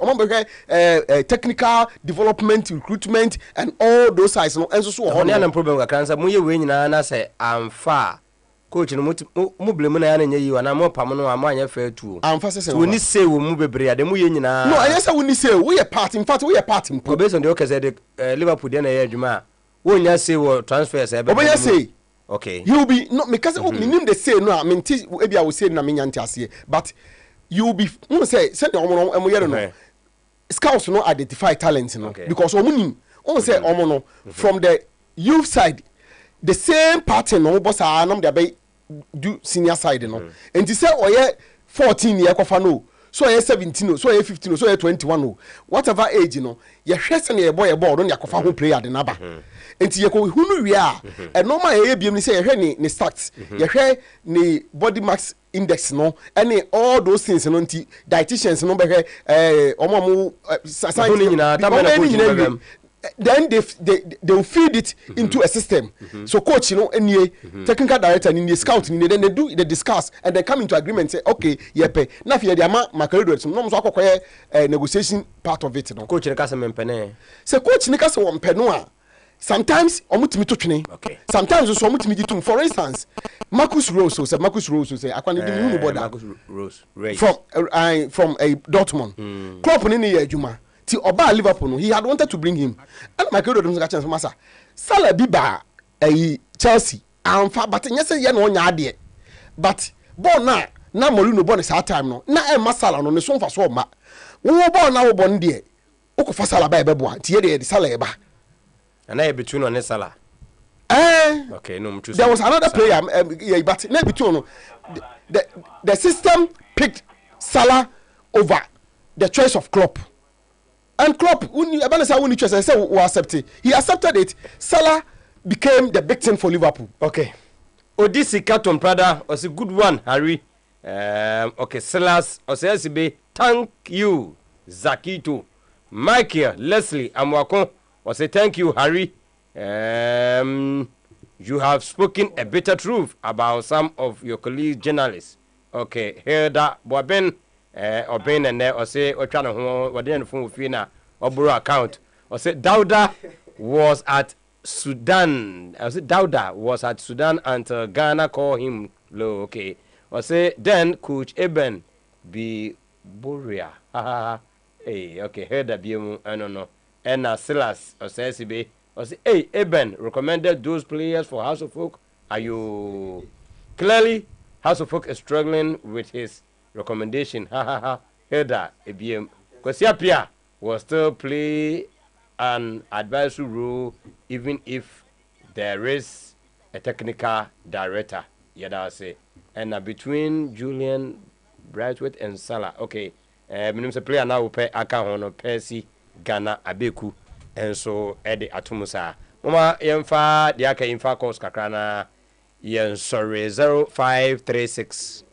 technical development, recruitment, and all those sides no. And so on. Problem kakansa muye we nyina na say amfa. Coach no mu blame na ya na yi wana mo pam no amanya fa tu so ni say wo mu bebre ade mu ye nyina no I say we ni say we part in fact we part in based on the okay say the Liverpool dey na ya adwuma wo nya say wo transfers e be obo say okay you will be no because me nim the say no I mean e bia we say na me nya ntase but you will be no say the omo no ye no scouts no identify talent no because omo nim on say omo no from the youth side the same pattern no boss anam dey be do senior side no and say oye 14 year kofa no so oye 17 no so oye 15 no so oye 21 no whatever age no ye hwese na ye boy no ya kofa ho player de naba enti ye ko hunu wi a e normal ye biem ni say ye hwe ni stats ye hwe ni body mass index no and all those things no nti dietitians no be hwe omo science then they will feed it into a system. So coach, you know, any technical director, any scout, then they discuss and they come into agreement. Say, okay, yepe. Now if you the amount, Macarido, no so acquire negotiation part of it. No. Coach, nekasa mempene. So coach, nekasa wampenua. Sometimes omutimi to training. Okay. Sometimes also omutimi ditum. For instance, Marcus Rose say akwani di mu boda. Marcus Rose. From a Dortmund. Klopp ni ne adwuma. Ti oba Liverpool no he had wanted to bring him and my God dem chance masa Salah biba Chelsea amfa but nyese ye no nya ade but ball na Mourinho ball sa time no na e masala no ne so mfa so ma wo ball na wo bon de ukofa Salah ba e bebo ti ye de Salah e ba and I between on Salah okay no there was another player but na between no the system picked Salah over the choice of Klopp. And Klopp, he accepted it. Salah became the big thing for Liverpool. Okay. Odisi Carton Prada was a good one, Harry. Okay, Salas, Osesibe, thank you, Zakito. Michael, Leslie, Amwakon, was a thank you, Harry. You have spoken a bitter truth about some of your colleagues, journalists. Okay, here that Boben. Or Ben and there or say or trying to what then phone fina or borrow account or say Dauda was at Sudan. I said Dauda was at Sudan until Ghana call him low. Okay. Or say then Coach Eben be Boria. Hey, okay, heard that be I don't know. And Silas or say CB or say hey Eben recommended those players for House of Folk. Are you clearly House of Folk is struggling with his recommendation, Heather, ABM. Because Yapia will still play an advisory role even if there is a technical director. Yada say. And between Julian Brightwood and Salah, okay, minimum player now will pay Akahono, Percy, Ghana, Abeku, and so Eddie Atumusa. Mama, Yemfa, the Aka Infa Coast Kakrana, Yen sorry, 0536.